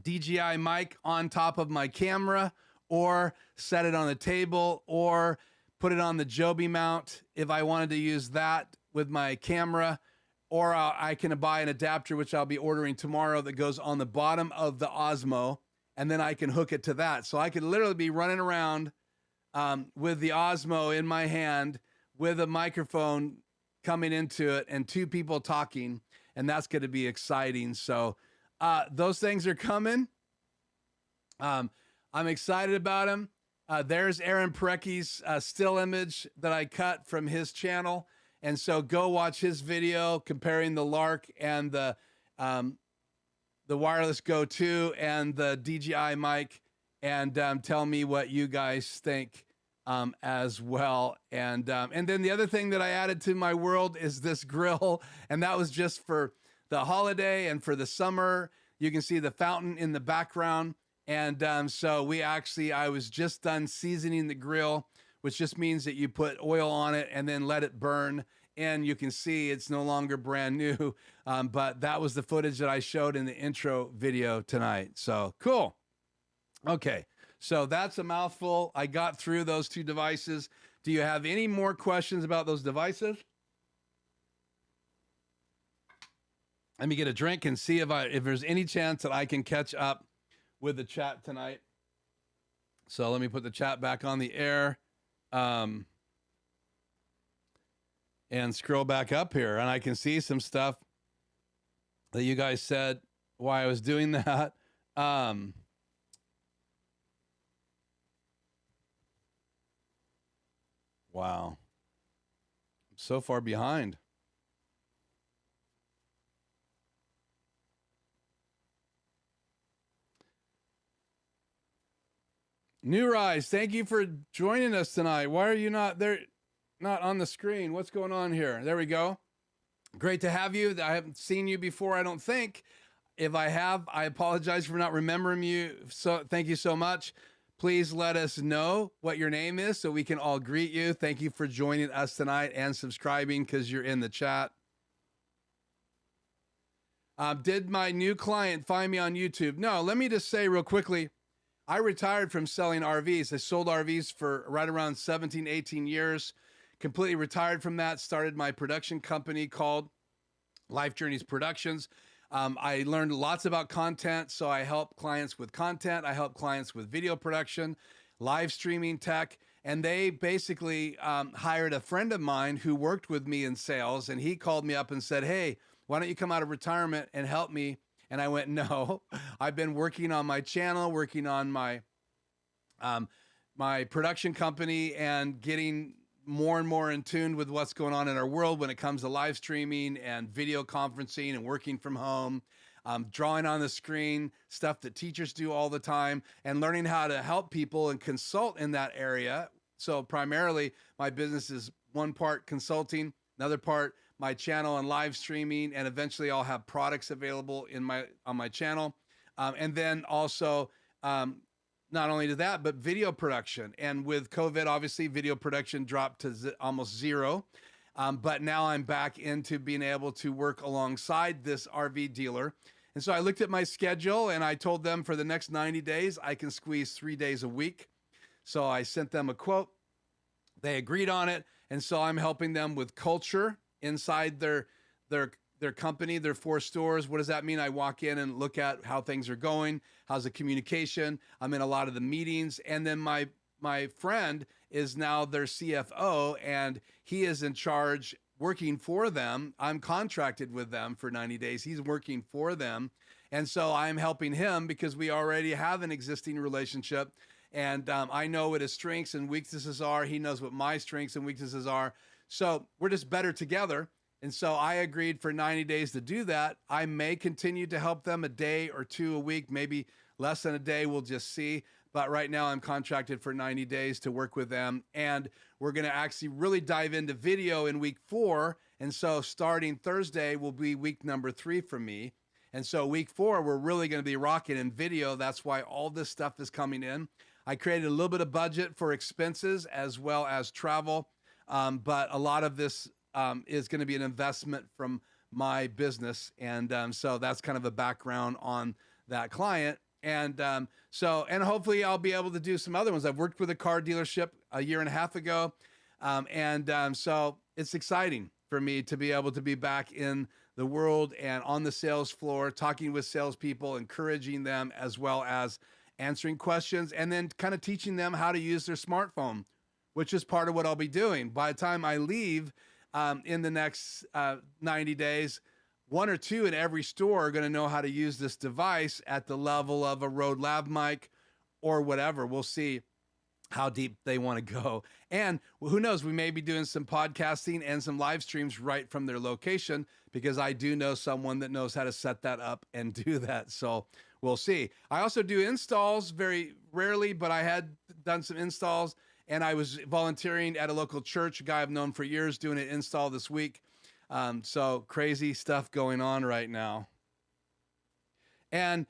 DJI mic on top of my camera or set it on the table or put it on the Joby mount if I wanted to use that with my camera. Or I can buy an adapter, which I'll be ordering tomorrow, that goes on the bottom of the Osmo, and then I can hook it to that. So I could literally be running around with the Osmo in my hand with a microphone coming into it and two people talking, and that's going to be exciting. So those things are coming. I'm excited about them. There's Aaron Parecki's still image that I cut from his channel. And so go watch his video comparing the Lark and the Wireless Go 2 and the DJI mic, and tell me what you guys think as well. And then the other thing that I added to my world is this grill, and that was just for the holiday and for the summer. You can see the fountain in the background. And so I was just done seasoning the grill, which just means that you put oil on it and then let it burn. And you can see it's no longer brand new. But that was the footage that I showed in the intro video tonight. So cool. Okay. So that's a mouthful. I got through those two devices. Do you have any more questions about those devices? Let me get a drink and see if there's any chance that I can catch up with the chat tonight. So let me put the chat back on the air. And scroll back up here, and I can see some stuff that you guys said why I was doing that. Wow. I'm so far behind. New Rise, thank you for joining us tonight. Why are you not there? Not on the screen. What's going on here? There we go. Great to have you. I haven't seen you before, I don't think. If I have, I apologize for not remembering you. So thank you so much. Please let us know what your name is so we can all greet you. Thank you for joining us tonight and subscribing because you're in the chat. Did my new client find me on YouTube? No, let me just say real quickly, I retired from selling RVs. I sold RVs for right around 17, 18 years. Completely retired from that, started my production company called Life Journeys Productions. I learned lots about content, so I help clients with content. I help clients with video production, live streaming tech, and they basically hired a friend of mine who worked with me in sales, and he called me up and said, hey, why don't you come out of retirement and help me? And I went, no, I've been working on my channel, working on my my production company and getting more and more in tune with what's going on in our world when it comes to live streaming and video conferencing and working from home, drawing on the screen, stuff that teachers do all the time, and learning how to help people and consult in that area. So primarily my business is one part consulting, another part my channel and live streaming, and eventually I'll have products available on my channel. And then also, not only to that, but video production. And with COVID, obviously, video production dropped to almost zero. But now I'm back into being able to work alongside this RV dealer. And so I looked at my schedule and I told them for the next 90 days, I can squeeze 3 days a week. So I sent them a quote. They agreed on it. And so I'm helping them with culture inside their company, their 4 stores. What does that mean? I walk in and look at how things are going. How's the communication? I'm in a lot of the meetings. And then my my friend is now their CFO, and he is in charge working for them. I'm contracted with them for 90 days. He's working for them. And so I'm helping him because we already have an existing relationship. And I know what his strengths and weaknesses are. He knows what my strengths and weaknesses are. So we're just better together. And so I agreed for 90 days to do that. I may continue to help them a day or two a week, maybe less than a day. We'll just see. But right now I'm contracted for 90 days to work with them. And we're going to actually really dive into video in week 4. And so starting Thursday will be week number 3 for me. And so week 4, we're really going to be rocking in video. That's why all this stuff is coming in. I created a little bit of budget for expenses as well as travel. But a lot of this is going to be an investment from my business. And so that's kind of a background on that client. And and hopefully I'll be able to do some other ones. I've worked with a car dealership a year and a half ago. So it's exciting for me to be able to be back in the world and on the sales floor, talking with salespeople, encouraging them, as well as answering questions, and then kind of teaching them how to use their smartphone, which is part of what I'll be doing. By the time I leave in the next 90 days, 1 or 2 in every store are going to know how to use this device at the level of a Rode Lav mic or whatever. We'll see how deep they want to go. And who knows, we may be doing some podcasting and some live streams right from their location, because I do know someone that knows how to set that up and do that. So we'll see. I also do installs very rarely, but I had done some installs, and I was volunteering at a local church, a guy I've known for years, doing an install this week. So crazy stuff going on right now. And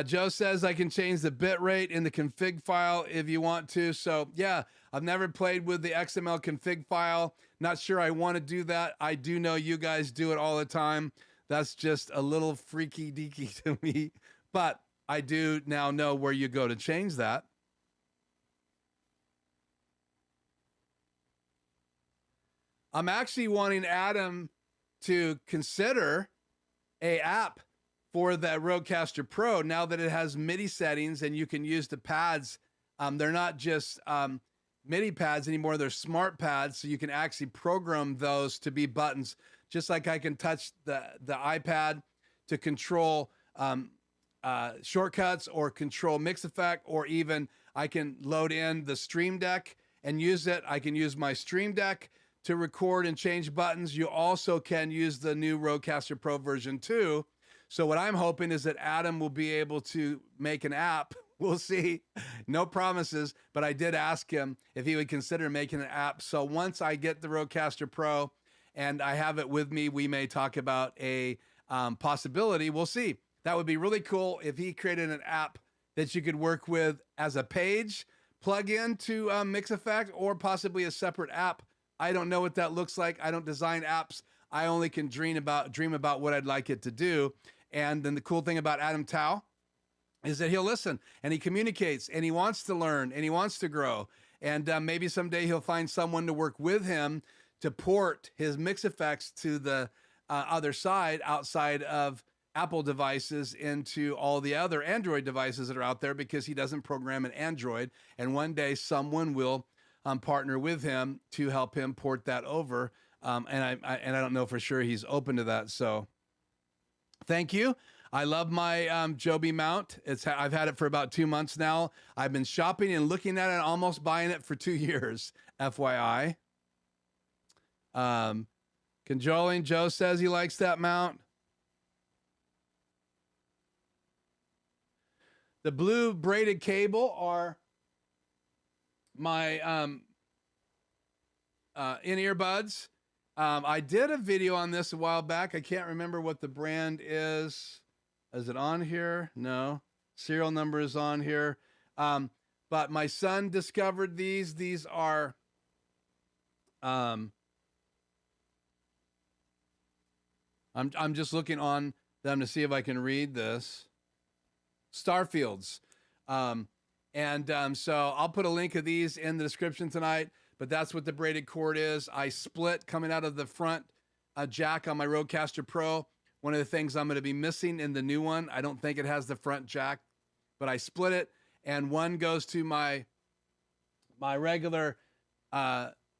Joe says I can change the bit rate in the config file if you want to. So yeah, I've never played with the XML config file. Not sure I want to do that. I do know you guys do it all the time. That's just a little freaky deaky to me, but I do now know where you go to change that. I'm actually wanting Adam to consider a app for the Rodecaster Pro now that it has MIDI settings and you can use the pads. They're not just MIDI pads anymore. They're smart pads. So you can actually program those to be buttons, just like I can touch the iPad to control shortcuts or control mix effect, or even I can load in the Stream Deck and use it. I can use my Stream Deck to record and change buttons. You also can use the new Rodecaster Pro version 2. So what I'm hoping is that Adam will be able to make an app. We'll see. No promises, but I did ask him if he would consider making an app. So once I get the Rodecaster Pro and I have it with me, we may talk about a possibility. We'll see. That would be really cool if he created an app that you could work with as a page, plug into Mix Effect, or possibly a separate app. I don't know what that looks like. I don't design apps. I only can dream about what I'd like it to do. And then the cool thing about Adam Tao is that he'll listen and he communicates and he wants to learn and he wants to grow. And maybe someday he'll find someone to work with him to port his mix effects to the other side, outside of Apple devices, into all the other Android devices that are out there, because he doesn't program an Android. And one day someone will partner with him to help him port that over. And I don't know for sure he's open to that. So thank you. I love my Joby mount. I've had it for about 2 months now. I've been shopping and looking at it, almost buying it for 2 years, FYI. Cajoling Joe says he likes that mount. The blue braided cable are my in-ear buds. I did a video on this a while back. I can't remember what the brand is. Is it on here? No. Serial number is on here. But my son discovered these. These are I'm just looking on them to see if I can read this. Starfields. So I'll put a link of these in the description tonight, but that's what the braided cord is. I split coming out of the front jack on my Rodecaster Pro. One of the things I'm going to be missing in the new one, I don't think it has the front jack, but I split it, and one goes to my my regular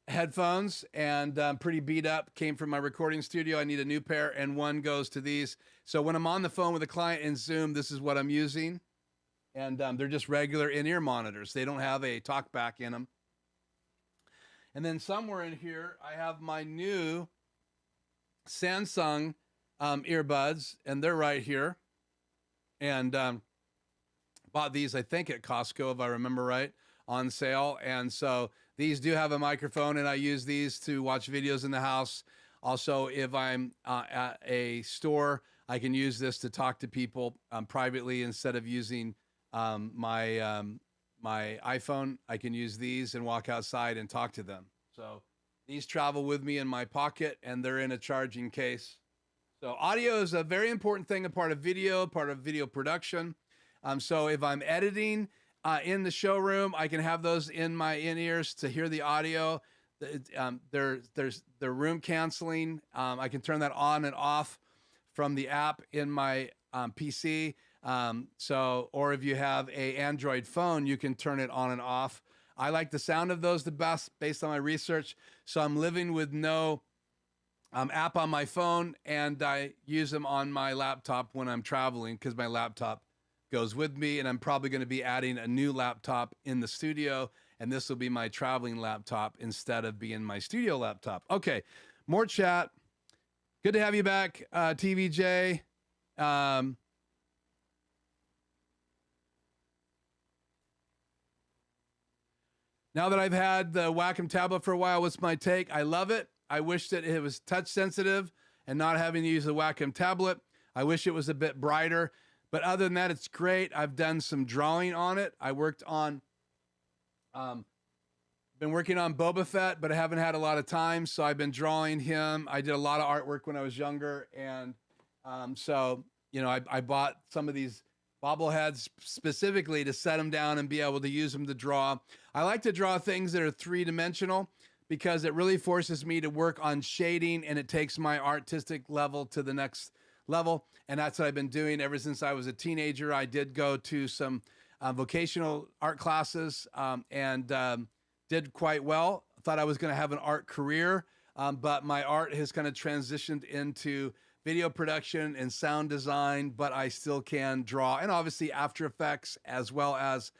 headphones, and I'm pretty beat up. Came from my recording studio. I need a new pair, and one goes to these. So when I'm on the phone with a client in Zoom, this is what I'm using. And they're just regular in-ear monitors. They don't have a talkback in them. And then somewhere in here, I have my new Samsung earbuds, and they're right here. And bought these, I think, at Costco, if I remember right, on sale. And so these do have a microphone, and I use these to watch videos in the house. Also, if I'm at a store, I can use this to talk to people privately instead of using my iPhone. I can use these and walk outside and talk to them. So these travel with me in my pocket, and they're in a charging case. So audio is a very important thing, a part of video production. So if I'm editing in the showroom, I can have those in my in-ears to hear the audio. There's room canceling. I can turn that on and off from the app in my PC. Or if you have a Android phone, you can turn it on and off. I like the sound of those the best based on my research. So I'm living with no app on my phone, and I use them on my laptop when I'm traveling because my laptop goes with me, and I'm probably going to be adding a new laptop in the studio, and this will be my traveling laptop instead of being my studio laptop. Okay, more chat. Good to have you back, TVJ. Now that I've had the Wacom tablet for a while, what's my take? I love it. I wish that it was touch sensitive and not having to use the Wacom tablet. I wish it was a bit brighter, but other than that, it's great. I've done some drawing on it. I worked on, been working on Boba Fett, but I haven't had a lot of time, so I've been drawing him. I did a lot of artwork when I was younger, and so, you know, I bought some of these bobbleheads specifically to set them down and be able to use them to draw. I like to draw things that are three-dimensional because it really forces me to work on shading, and it takes my artistic level to the next level. And that's what I've been doing ever since I was a teenager. I did go to some vocational art classes and did quite well. Thought I was going to have an art career, but my art has kind of transitioned into video production and sound design, but I still can draw, and obviously After Effects as well as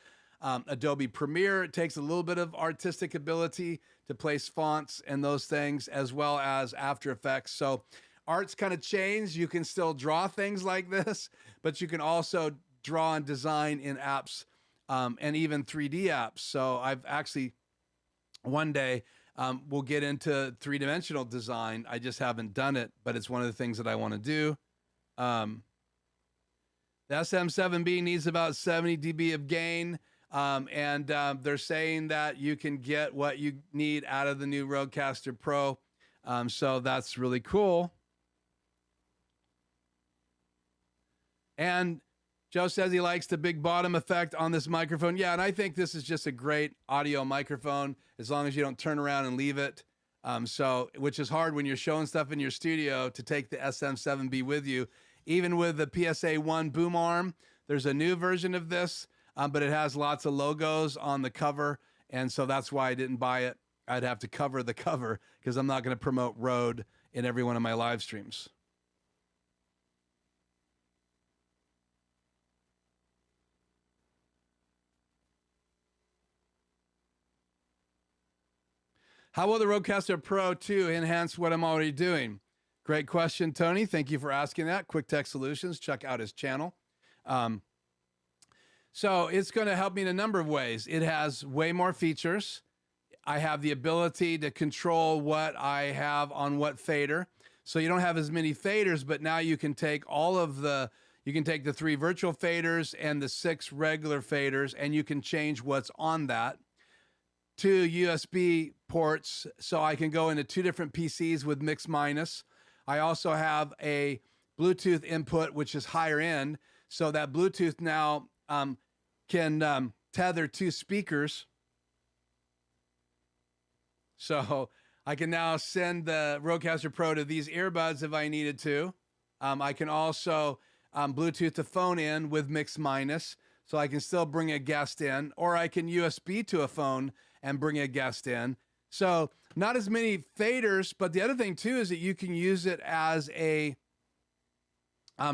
Adobe Premiere. It takes a little bit of artistic ability to place fonts and those things, as well as After Effects. So art's kind of changed. You can still draw things like this, but you can also draw and design in apps and even 3D apps. So I've actually, one day, we'll get into three-dimensional design. I just haven't done it, but it's one of the things that I want to do. The SM7B needs about 70 dB of gain. And they're saying that you can get what you need out of the new Rodecaster Pro. So that's really cool. And Joe says he likes the big bottom effect on this microphone. Yeah, and I think this is just a great audio microphone as long as you don't turn around and leave it. Which is hard when you're showing stuff in your studio to take the SM7B with you. Even with the PSA-1 boom arm, there's a new version of this, but it has lots of logos on the cover, and so that's why I didn't buy it. I'd have to cover the cover because I'm not going to promote Rode in every one of my live streams. How will the Rodecaster Pro 2 enhance what I'm already doing? Great question, Tony. Thank you for asking that. Quick Tech Solutions. Check out his channel. So it's going to help me in a number of ways. It has way more features. I have the ability to control what I have on what fader. So you don't have as many faders, but now you can take you can take the 3 virtual faders and the 6 regular faders, and you can change what's on that. 2 USB ports, so I can go into 2 different PCs with mix minus. I also have a Bluetooth input, which is higher end, so that Bluetooth now can tether 2 speakers. So I can now send the Rodecaster Pro to these earbuds if I needed to. I can also Bluetooth the phone in with mix minus, so I can still bring a guest in, or I can USB to a phone and bring a guest in. So not as many faders, but the other thing too is that you can use it as a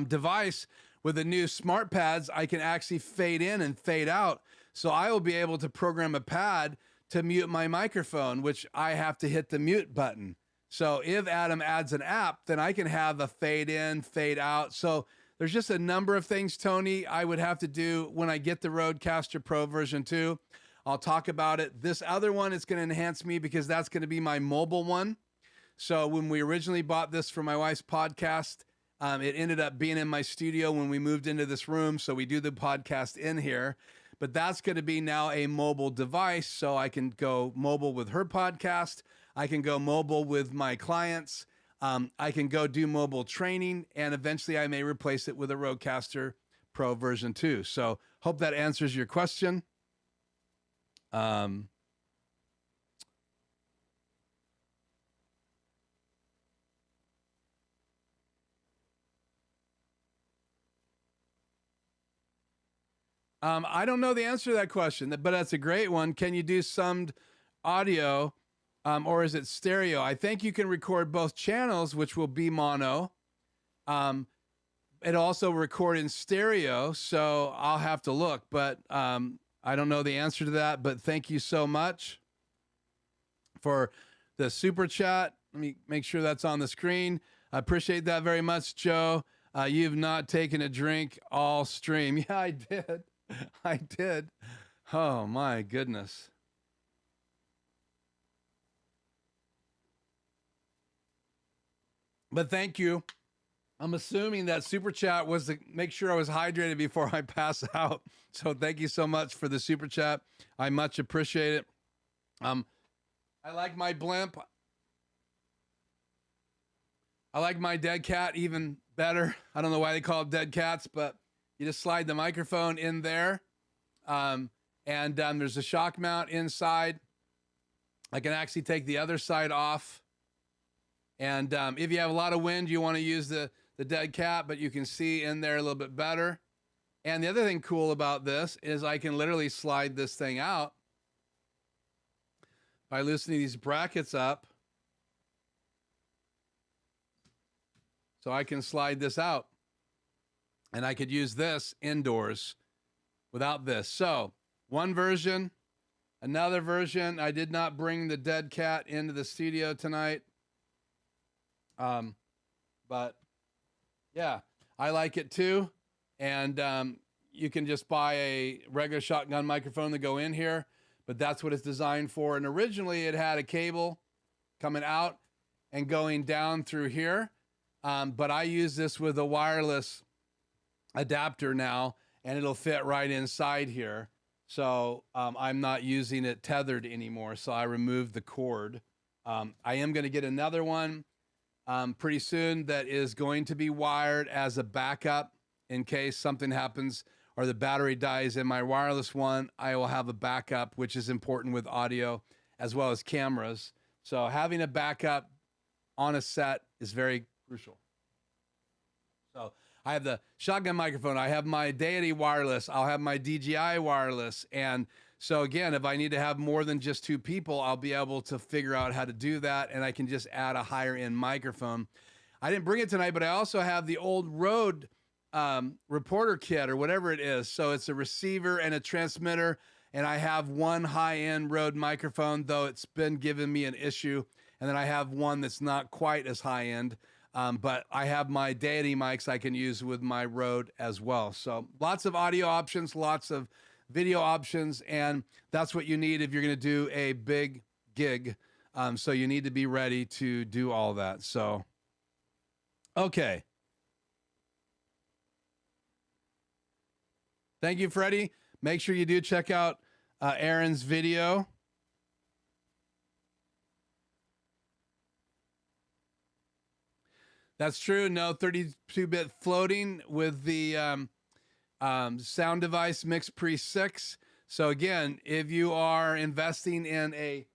device with the new smart pads. I can actually fade in and fade out. So I will be able to program a pad to mute my microphone, which I have to hit the mute button. So if Adam adds an app, then I can have a fade in, fade out. So there's just a number of things, Tony, I would have to do when I get the Rodecaster Pro version 2. I'll talk about it. This other one is going to enhance me because that's going to be my mobile one. So when we originally bought this for my wife's podcast, it ended up being in my studio when we moved into this room. So we do the podcast in here, but that's going to be now a mobile device. So I can go mobile with her podcast. I can go mobile with my clients. I can go do mobile training, and eventually I may replace it with a Rodecaster Pro version 2. So hope that answers your question. I don't know the answer to that question, but that's a great one. Can you do summed audio? Or is it stereo? I think you can record both channels, which will be mono. It also record in stereo, so I'll have to look, but I don't know the answer to that. But thank you so much for the super chat. Let me make sure that's on the screen. I appreciate that very much, Joe. You've not taken a drink all stream. Yeah, I did. I did. Oh, my goodness. But thank you. I'm assuming that super chat was to make sure I was hydrated before I pass out. So thank you so much for the super chat. I much appreciate it. I like my blimp. I like my dead cat even better. I don't know why they call it dead cats, but you just slide the microphone in there. There's a shock mount inside. I can actually take the other side off. And if you have a lot of wind, you want to use the dead cat, but you can see in there a little bit better. And the other thing cool about this is I can literally slide this thing out by loosening these brackets up. So I can slide this out. And I could use this indoors without this. So one version, another version. I did not bring the dead cat into the studio tonight. But yeah, I like it too. And, you can just buy a regular shotgun microphone to go in here, but that's what it's designed for. And originally it had a cable coming out and going down through here. But I use this with a wireless adapter now, and it'll fit right inside here. So, I'm not using it tethered anymore. So I removed the cord. I am going to get another one pretty soon that is going to be wired as a backup in case something happens or the battery dies in my wireless one. I will have a backup, which is important with audio as well as cameras. So having a backup on a set is very crucial. So I have the shotgun microphone. I have my Deity wireless. I'll have my DJI wireless. And so again, if I need to have more than just two people, I'll be able to figure out how to do that. And I can just add a higher end microphone. I didn't bring it tonight, but I also have the old Rode reporter kit or whatever it is. So it's a receiver and a transmitter. And I have one high end Rode microphone, though it's been giving me an issue. And then I have one that's not quite as high end. But I have my Deity mics I can use with my Rode as well. So lots of audio options, lots of video options, and that's what you need if you're going to do a big gig. So you need to be ready to do all that. So, okay. Thank you, Freddie. Make sure you do check out Aaron's video. That's true. No 32-bit floating with the sound device Mix Pre 6. So again, if you are investing in a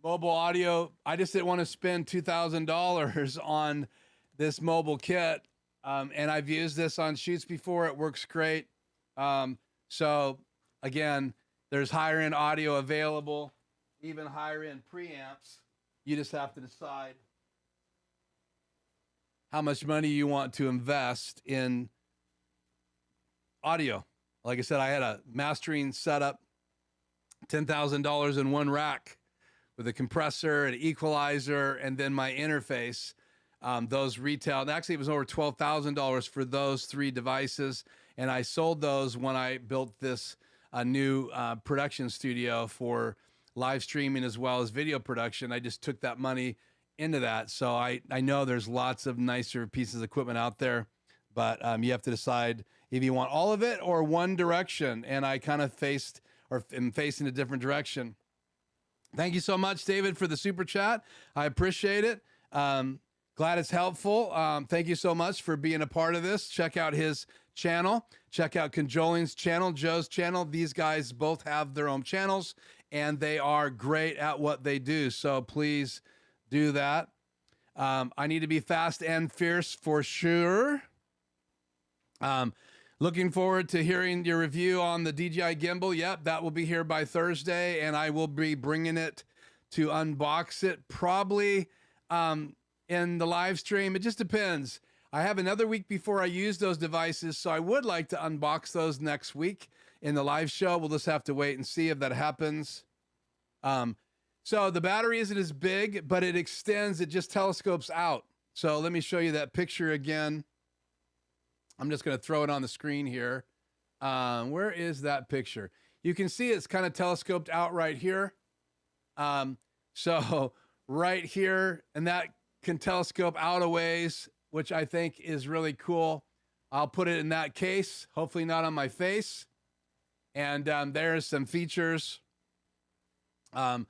mobile audio, I just didn't want to spend $2,000 on this mobile kit. And I've used this on shoots before. It works great. So again, There's higher end audio available, even higher end preamps. You just have to decide how much money you want to invest in audio. Like I said, I had a mastering setup, $10,000 in one rack with a compressor, an equalizer, and then my interface. Those retailed, actually it was over $12,000 for those 3 devices. And I sold those when I built this new production studio for live streaming as well as video production. I just took that money into that. So I know there's lots of nicer pieces of equipment out there, but you have to decide if you want all of it or one direction. And I kind of am facing a different direction. Thank you so much, David, for the super chat. I appreciate it. Glad it's helpful. Thank you so much for being a part of this. Check out his channel. Check out Conjoling's channel, Joe's channel. These guys both have their own channels, and they are great at what they do. So please do that. I need to be fast and fierce for sure. Looking forward to hearing your review on the DJI gimbal. Yep, that will be here by Thursday, and I will be bringing it to unbox it probably in the live stream. It just depends. I have another week before I use those devices, so I would like to unbox those next week in the live show. We'll just have to wait and see if that happens. So the battery isn't as big, but it extends. It just telescopes out. So let me show you that picture again. I'm just going to throw it on the screen here. Where is that picture? You can see it's kind of telescoped out right here. So right here, and that can telescope out a ways, which I think is really cool. I'll put it in that case, hopefully not on my face. And there's some features. And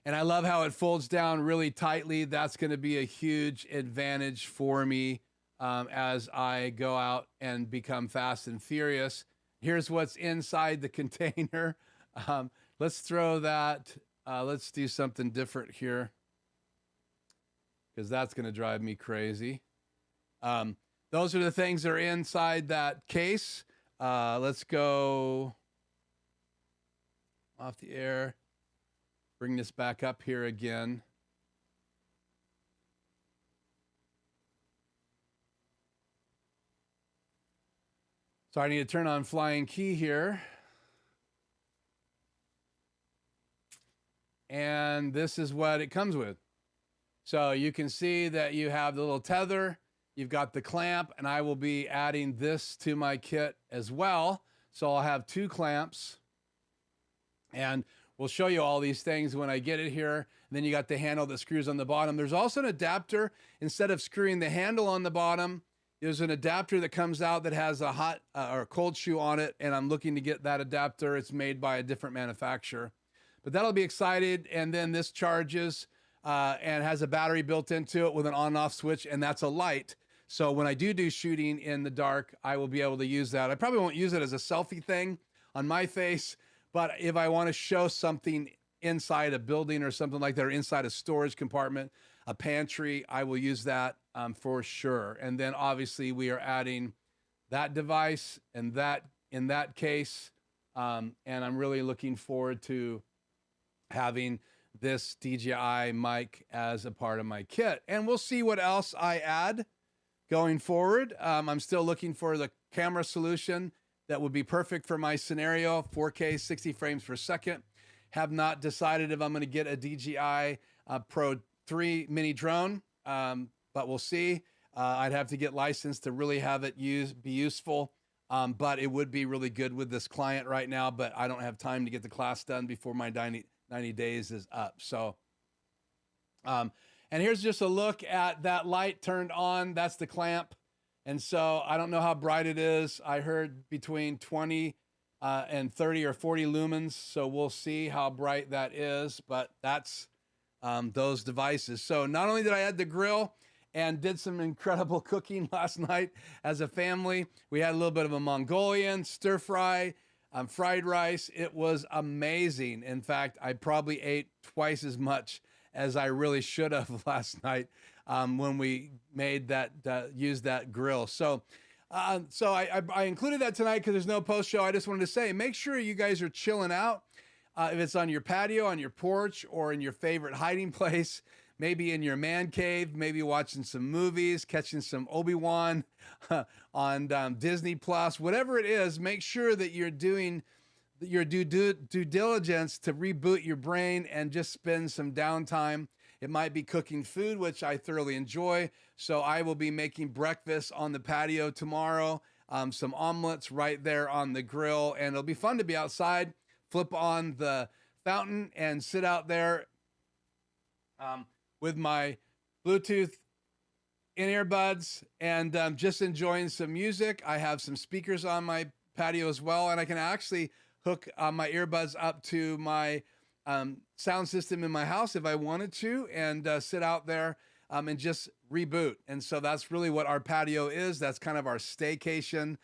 I love how it folds down really tightly. That's going to be a huge advantage for me as I go out and become fast and furious. Here's what's inside the container. Let's throw that. Let's do something different here, because that's going to drive me crazy. Those are the things that are inside that case. Let's go off the air. Bring this back up here again. So I need to turn on flying key here. And this is what it comes with. So you can see that you have the little tether, you've got the clamp, and I will be adding this to my kit as well. So I'll have 2 clamps, and we'll show you all these things when I get it here. And then you got the handle that screws on the bottom. There's also an adapter. Instead of screwing the handle on the bottom, there's an adapter that comes out that has a hot or cold shoe on it, and I'm looking to get that adapter. It's made by a different manufacturer, but that'll be excited. And then this charges and has a battery built into it with an on-off switch, and that's a light. So when I do shooting in the dark, I will be able to use that. I probably won't use it as a selfie thing on my face, but if I want to show something inside a building or something like that, or inside a storage compartment, a pantry, I will use that for sure. And then obviously we are adding that device and that in that case. And I'm really looking forward to having this DJI mic as a part of my kit. And we'll see what else I add going forward. I'm still looking for the camera solution that would be perfect for my scenario, 4K, 60 frames per second. Have not decided if I'm going to get a DJI Pro 3 mini drone, but we'll see. I'd have to get licensed to really have it be useful, but it would be really good with this client right now, but I don't have time to get the class done before my 90 days is up. So, and here's just a look at that light turned on. That's the clamp. And so I don't know how bright it is. I heard between 20 and 30 or 40 lumens. So we'll see how bright that is, but that's those devices. So not only did I add the grill and did some incredible cooking last night as a family, we had a little bit of a Mongolian stir fry, fried rice. It was amazing. In fact, I probably ate twice as much as I really should have last night when we made that, used that grill. So So I included that tonight because there's no post show. I just wanted to say, make sure you guys are chilling out. If it's on your patio, on your porch, or in your favorite hiding place, maybe in your man cave, maybe watching some movies, catching some Obi-Wan on Disney Plus, whatever it is, make sure that you're doing your due diligence to reboot your brain and just spend some downtime. It might be cooking food, which I thoroughly enjoy. So I will be making breakfast on the patio tomorrow, some omelets right there on the grill, and it'll be fun to be outside, flip on the fountain and sit out there with my Bluetooth in earbuds and just enjoying some music. I have some speakers on my patio as well, and I can actually hook my earbuds up to my sound system in my house if I wanted to, and sit out there and just reboot. And so that's really what our patio is. That's kind of our staycation.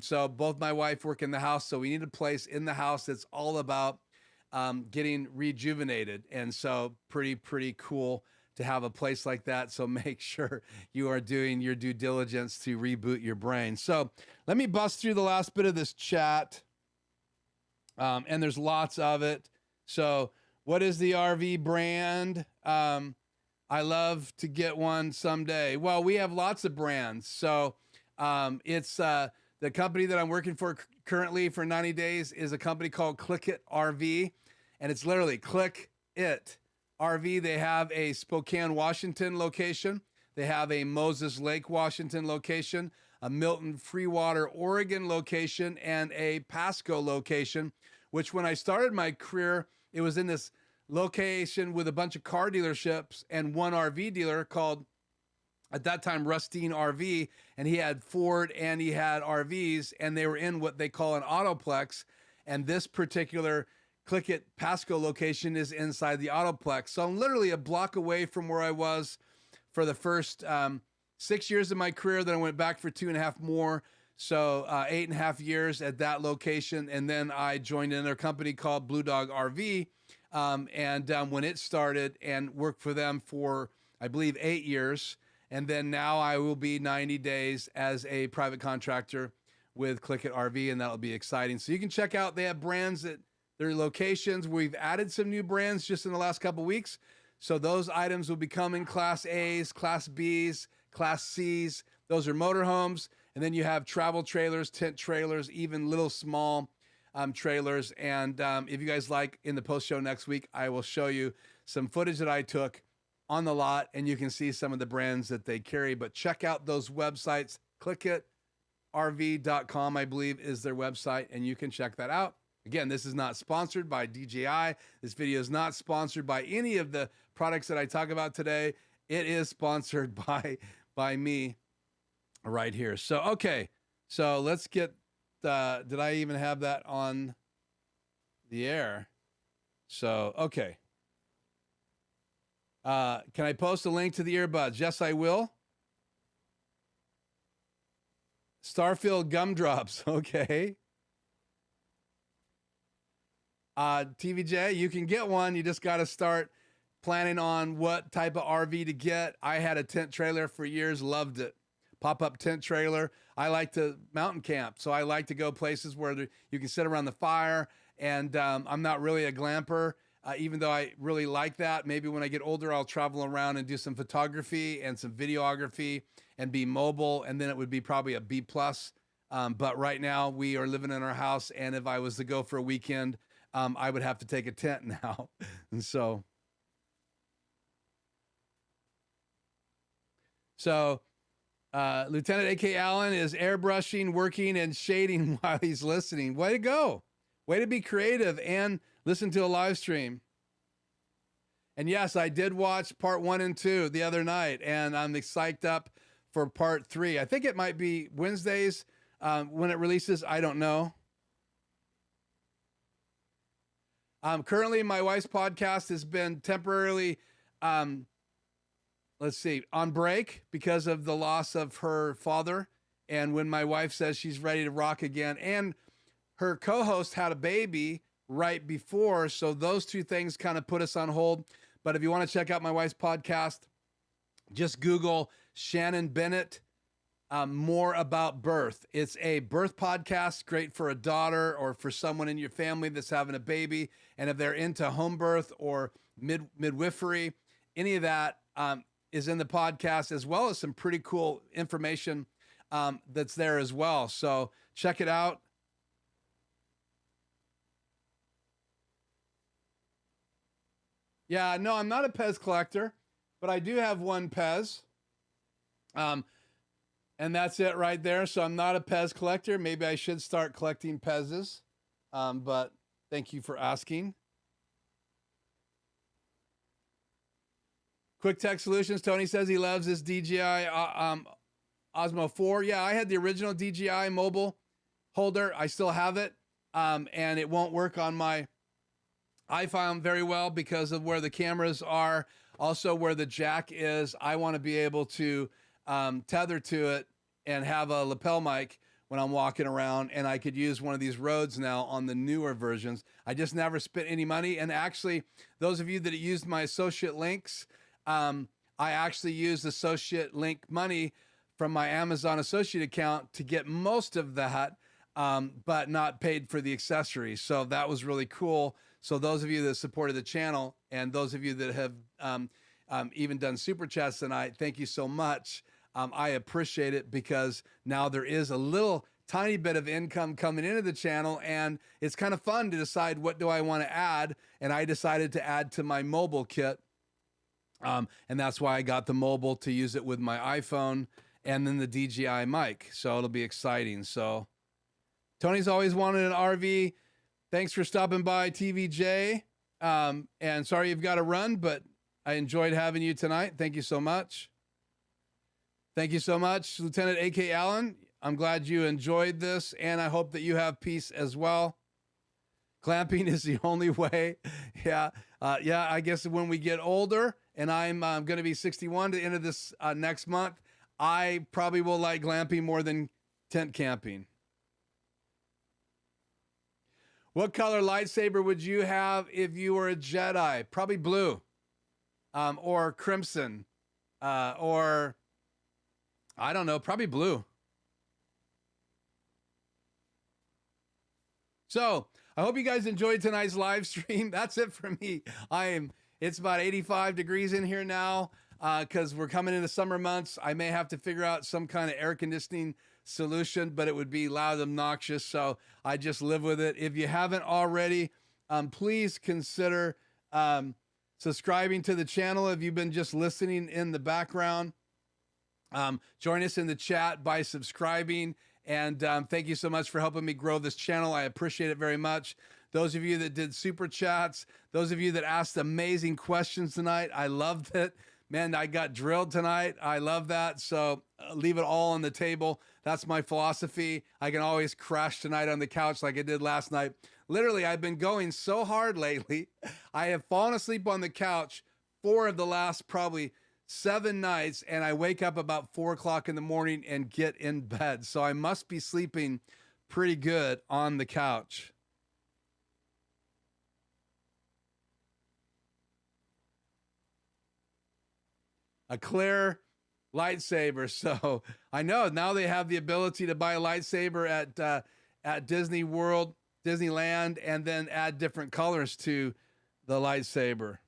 So both my wife work in the house, so we need a place in the house that's all about getting rejuvenated. And so pretty cool to have a place like that. So make sure you are doing your due diligence to reboot your brain. So let me bust through the last bit of this chat. And there's lots of it. So what is the RV brand? I love to get one someday. Well, we have lots of brands. So it's the company that I'm working for currently for 90 days is a company called Click It RV. And it's literally Click It RV. They have a Spokane, Washington location. They have a Moses Lake, Washington location, a Milton Freewater, Oregon location, and a Pasco location, which when I started my career, it was in this location with a bunch of car dealerships and one RV dealer called, at that time, Rustine RV, and he had Ford and he had RVs, and they were in what they call an autoplex, and this particular Click It Pasco location is inside the autoplex. So I'm literally a block away from where I was for the first 6 years of my career. Then I went back for 2.5 more. So 8.5 years at that location. And then I joined another company called Blue Dog RV. When it started, and worked for them for, I believe, 8 years. And then now I will be 90 days as a private contractor with Click It RV, and that'll be exciting. So you can check out, they have brands at their locations. We've added some new brands just in the last couple of weeks. So those items will be coming, Class A's, Class B's, Class C's. Those are motorhomes. And then you have travel trailers, tent trailers, even little small trailers. And if you guys like, in the post show next week, I will show you some footage that I took on the lot, and you can see some of the brands that they carry. But check out those websites. ClickItRV.com, I believe, is their website, and you can check that out. Again, this is not sponsored by DJI. This video is not sponsored by any of the products that I talk about today. It is sponsored by me right here. So, okay. So let's get, did I even have that on the air? So, okay. Can I post a link to the earbuds? Yes, I will. Starfield gumdrops. Okay. TVJ, you can get one. You just got to start planning on what type of RV to get. I had a tent trailer for years, loved it. Pop-up tent trailer. I like to mountain camp, so I like to go places where you can sit around the fire, and I'm not really a glamper, even though I really like that. Maybe when I get older, I'll travel around and do some photography and some videography and be mobile, and then it would be probably a B+. But right now, we are living in our house, and if I was to go for a weekend, I would have to take a tent now. And so Lieutenant A.K. Allen is airbrushing, working, and shading while he's listening. Way to go. Way to be creative and listen to a live stream. And yes, I did watch part 1 and 2 the other night, and I'm psyched up for part 3. I think it might be Wednesdays when it releases. I don't know. Currently, my wife's podcast has been temporarily, on break because of the loss of her father. And when my wife says she's ready to rock again, and her co-host had a baby right before, so those two things kind of put us on hold. But if you want to check out my wife's podcast, just Google Shannon Bennett more about birth. It's a birth podcast, great for a daughter or for someone in your family that's having a baby. And if they're into home birth or midwifery, any of that is in the podcast, as well as some pretty cool information that's there as well. So check it out. Yeah, no, I'm not a Pez collector, but I do have one Pez. And that's it right there. So I'm not a Pez collector. Maybe I should start collecting Pez's. But thank you for asking. Quick Tech Solutions. Tony says he loves his DJI Osmo 4. Yeah, I had the original DJI mobile holder. I still have it. And it won't work on my iPhone very well because of where the cameras are. Also where the jack is. I want to be able to tether to it and have a lapel mic when I'm walking around, and I could use one of these Rodes now on the newer versions. I just never spent any money. And actually, those of you that used my associate links, I actually used associate link money from my Amazon associate account to get most of that, but not paid for the accessories. So that was really cool. So those of you that supported the channel and those of you that have even done super chats tonight, thank you so much. I appreciate it because now there is a little tiny bit of income coming into the channel, and it's kind of fun to decide what do I want to add. And I decided to add to my mobile kit. And that's why I got the mobile to use it with my iPhone and then the DJI mic. So it'll be exciting. So Tony's always wanted an RV. Thanks for stopping by, TVJ. And sorry you've got to run, but I enjoyed having you tonight. Thank you so much. Thank you so much, Lieutenant A.K. Allen. I'm glad you enjoyed this, and I hope that you have peace as well. Clamping is the only way. Yeah, I guess when we get older, and I'm going to be 61 to the end of this next month, I probably will like glamping more than tent camping. What color lightsaber would you have if you were a Jedi? Probably blue, or crimson, or I don't know, probably blue. So I hope you guys enjoyed tonight's live stream. That's it for me. It's about 85 degrees in here now because we're coming into summer months. I may have to figure out some kind of air conditioning solution, but it would be loud, obnoxious. So I just live with it. If you haven't already, please consider subscribing to the channel. If you've been just listening in the background, join us in the chat by subscribing. And thank you so much for helping me grow this channel. I appreciate it very much. Those of you that did super chats, those of you that asked amazing questions tonight, I loved it. Man, I got drilled tonight. I love that. So leave it all on the table. That's my philosophy. I can always crash tonight on the couch like I did last night. Literally, I've been going so hard lately. I have fallen asleep on the couch 4 of the last probably 7 nights, and I wake up about 4 o'clock in the morning and get in bed. So I must be sleeping pretty good on the couch. A clear lightsaber. So I know now they have the ability to buy a lightsaber at Disney World, Disneyland, and then add different colors to the lightsaber.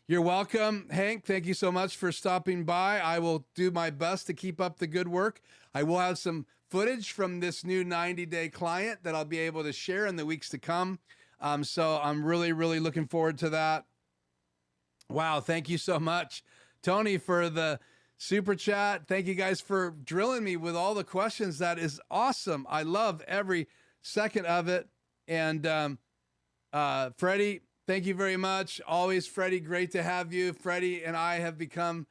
You're welcome, Hank. Thank you so much for stopping by. I will do my best to keep up the good work. I will have some footage from this new 90-day client that I'll be able to share in the weeks to come. So I'm really, really looking forward to that. Wow, thank you so much, Tony, for the super chat. Thank you guys for drilling me with all the questions. That is awesome. I love every second of it. And Freddie, thank you very much. Always, Freddie, great to have you. Freddie and I have become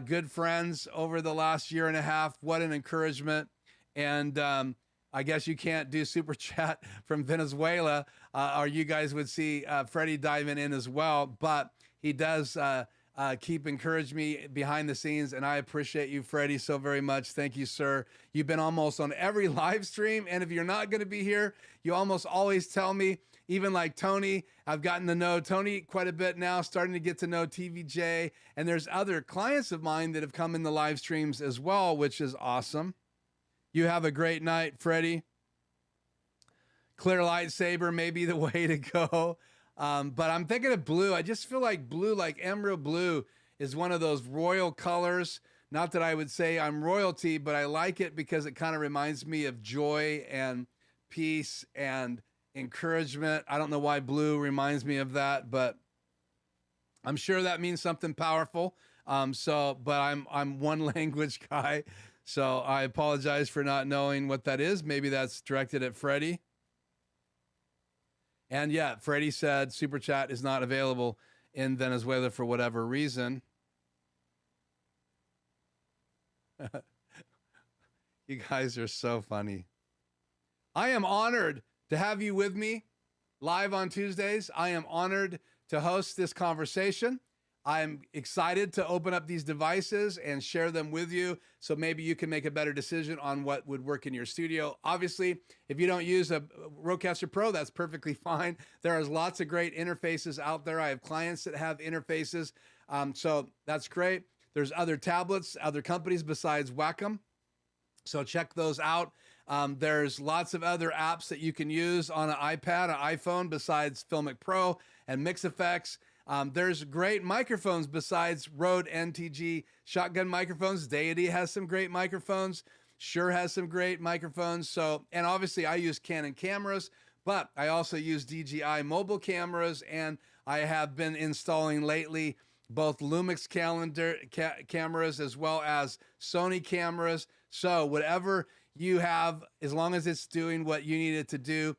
good friends over the last year and a half. What an encouragement. And I guess you can't do super chat from Venezuela, or you guys would see Freddie diving in as well. But he does keep encouraging me behind the scenes, and I appreciate you, Freddie, so very much. Thank you, sir. You've been almost on every live stream, and if you're not going to be here, you almost always tell me. Even like Tony, I've gotten to know Tony quite a bit now, starting to get to know TVJ, and there's other clients of mine that have come in the live streams as well, which is awesome. You have a great night, Freddie. Clear lightsaber may be the way to go. But I'm thinking of blue. I just feel like blue, like emerald blue, is one of those royal colors. Not that I would say I'm royalty, but I like it because it kind of reminds me of joy and peace and encouragement. I don't know why blue reminds me of that, but I'm sure that means something powerful. But I'm one language guy, so I apologize for not knowing what that is. Maybe that's directed at Freddie. And yeah, Freddie said Super Chat is not available in Venezuela for whatever reason. You guys are so funny. I am honored to have you with me live on Tuesdays. I am honored to host this conversation. I'm excited to open up these devices and share them with you, so maybe you can make a better decision on what would work in your studio. Obviously, if you don't use a Rodecaster Pro, that's perfectly fine. There is lots of great interfaces out there. I have clients that have interfaces, so that's great. There's other tablets, other companies besides Wacom, so check those out. There's lots of other apps that you can use on an iPad, an iPhone, besides Filmic Pro and Mix Effects. There's great microphones besides Rode NTG shotgun microphones. Deity has some great microphones. Shure has some great microphones. So, and obviously I use Canon cameras, but I also use DJI mobile cameras, and I have been installing lately both Lumix cameras as well as Sony cameras. So whatever you have, as long as it's doing what you need it to do,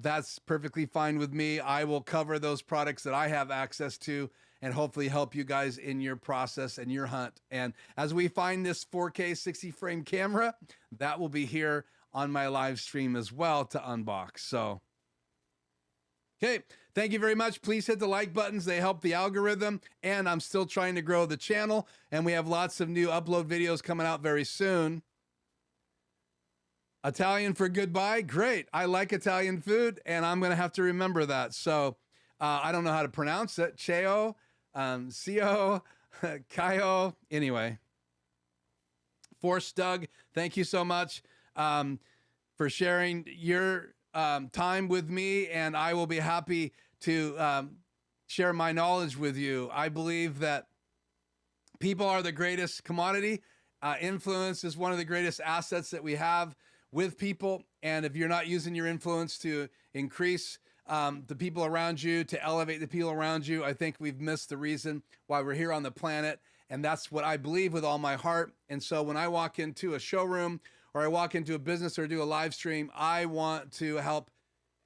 that's perfectly fine with me. I will cover those products that I have access to and hopefully help you guys in your process and your hunt. And as we find this 4K 60 frame camera, that will be here on my live stream as well to unbox. So, okay, thank you very much. Please hit the like buttons. They help the algorithm, and I'm still trying to grow the channel, and we have lots of new upload videos coming out very soon. Italian for goodbye. Great. I like Italian food, and I'm going to have to remember that. So I don't know how to pronounce it. Cheo, Cio, Kaio. Anyway. Force Doug, thank you so much for sharing your time with me, and I will be happy to share my knowledge with you. I believe that people are the greatest commodity. Influence is one of the greatest assets that we have with people, and if you're not using your influence to increase the people around you, to elevate the people around you, I think we've missed the reason why we're here on the planet, and that's what I believe with all my heart. And so when I walk into a showroom or I walk into a business or do a live stream, I want to help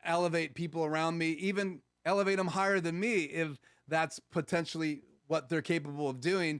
elevate people around me, even elevate them higher than me if that's potentially what they're capable of doing.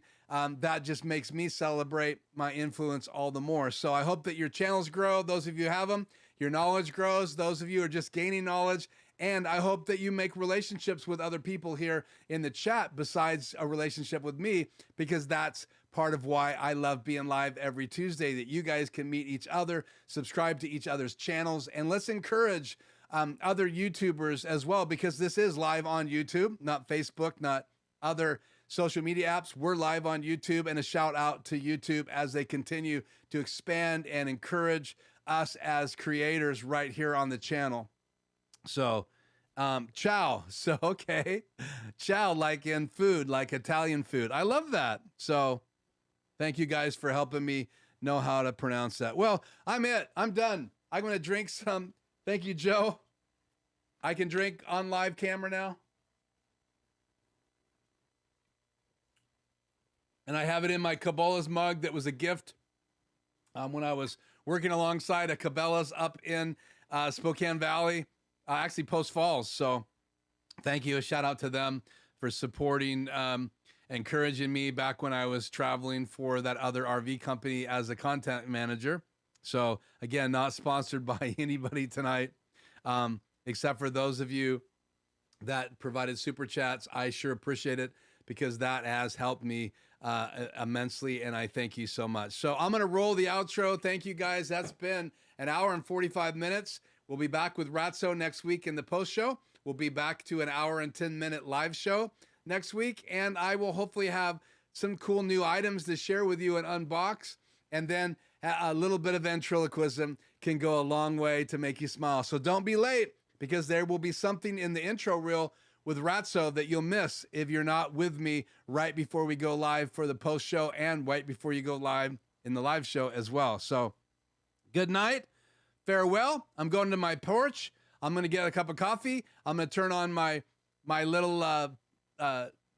That just makes me celebrate my influence all the more. So I hope that your channels grow. Those of you who have them, your knowledge grows. Those of you who are just gaining knowledge. And I hope that you make relationships with other people here in the chat besides a relationship with me, because that's part of why I love being live every Tuesday, that you guys can meet each other, subscribe to each other's channels, and let's encourage other YouTubers as well, because this is live on YouTube, not Facebook, not other social media apps. We're live on YouTube, and a shout out to YouTube as they continue to expand and encourage us as creators right here on the channel. So, ciao. So, okay. Ciao, like in food, like Italian food. I love that. So thank you guys for helping me know how to pronounce that. Well, I'm done. I'm going to drink some. Thank you, Joe. I can drink on live camera now. And I have it in my Cabela's mug that was a gift when I was working alongside a Cabela's up in Spokane Valley, actually Post Falls. So thank you. A shout out to them for supporting, encouraging me back when I was traveling for that other RV company as a content manager. So again, not sponsored by anybody tonight, except for those of you that provided super chats. I sure appreciate it. because that has helped me immensely, and I thank you so much. So I'm going to roll the outro. Thank you, guys. That's been an hour and 45 minutes. We'll be back with Ratso next week in the post show. We'll be back to an hour and 10-minute live show next week, and I will hopefully have some cool new items to share with you and unbox, and then a little bit of ventriloquism can go a long way to make you smile. So don't be late, because there will be something in the intro reel with Ratso that you'll miss if you're not with me right before we go live for the post show and right before you go live in the live show as well. So good night. Farewell. I'm going to my porch. I'm going to get a cup of coffee. I'm going to turn on my little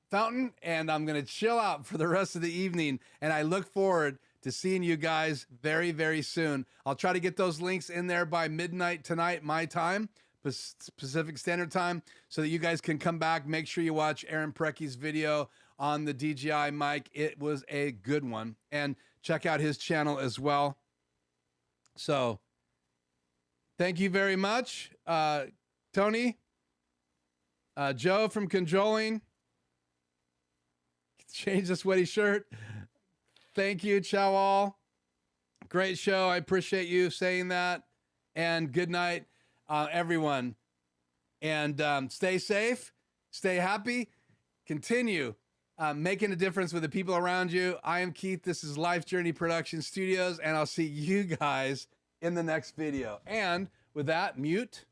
fountain, and I'm going to chill out for the rest of the evening. And I look forward to seeing you guys very, very soon. I'll try to get those links in there by midnight tonight, my time, Pacific Standard Time, so that you guys can come back. Make sure you watch Aaron Precky's video on the DJI mic. It was a good one. And check out his channel as well. So thank you very much, Tony, Joe from Conjoling. Change the sweaty shirt. Thank you, ciao all. Great show. I appreciate you saying that. And good night, everyone. And stay safe, stay happy, continue making a difference with the people around you. I am Keith. This is Life Journey Production Studios, and I'll see you guys in the next video. And with that, mute.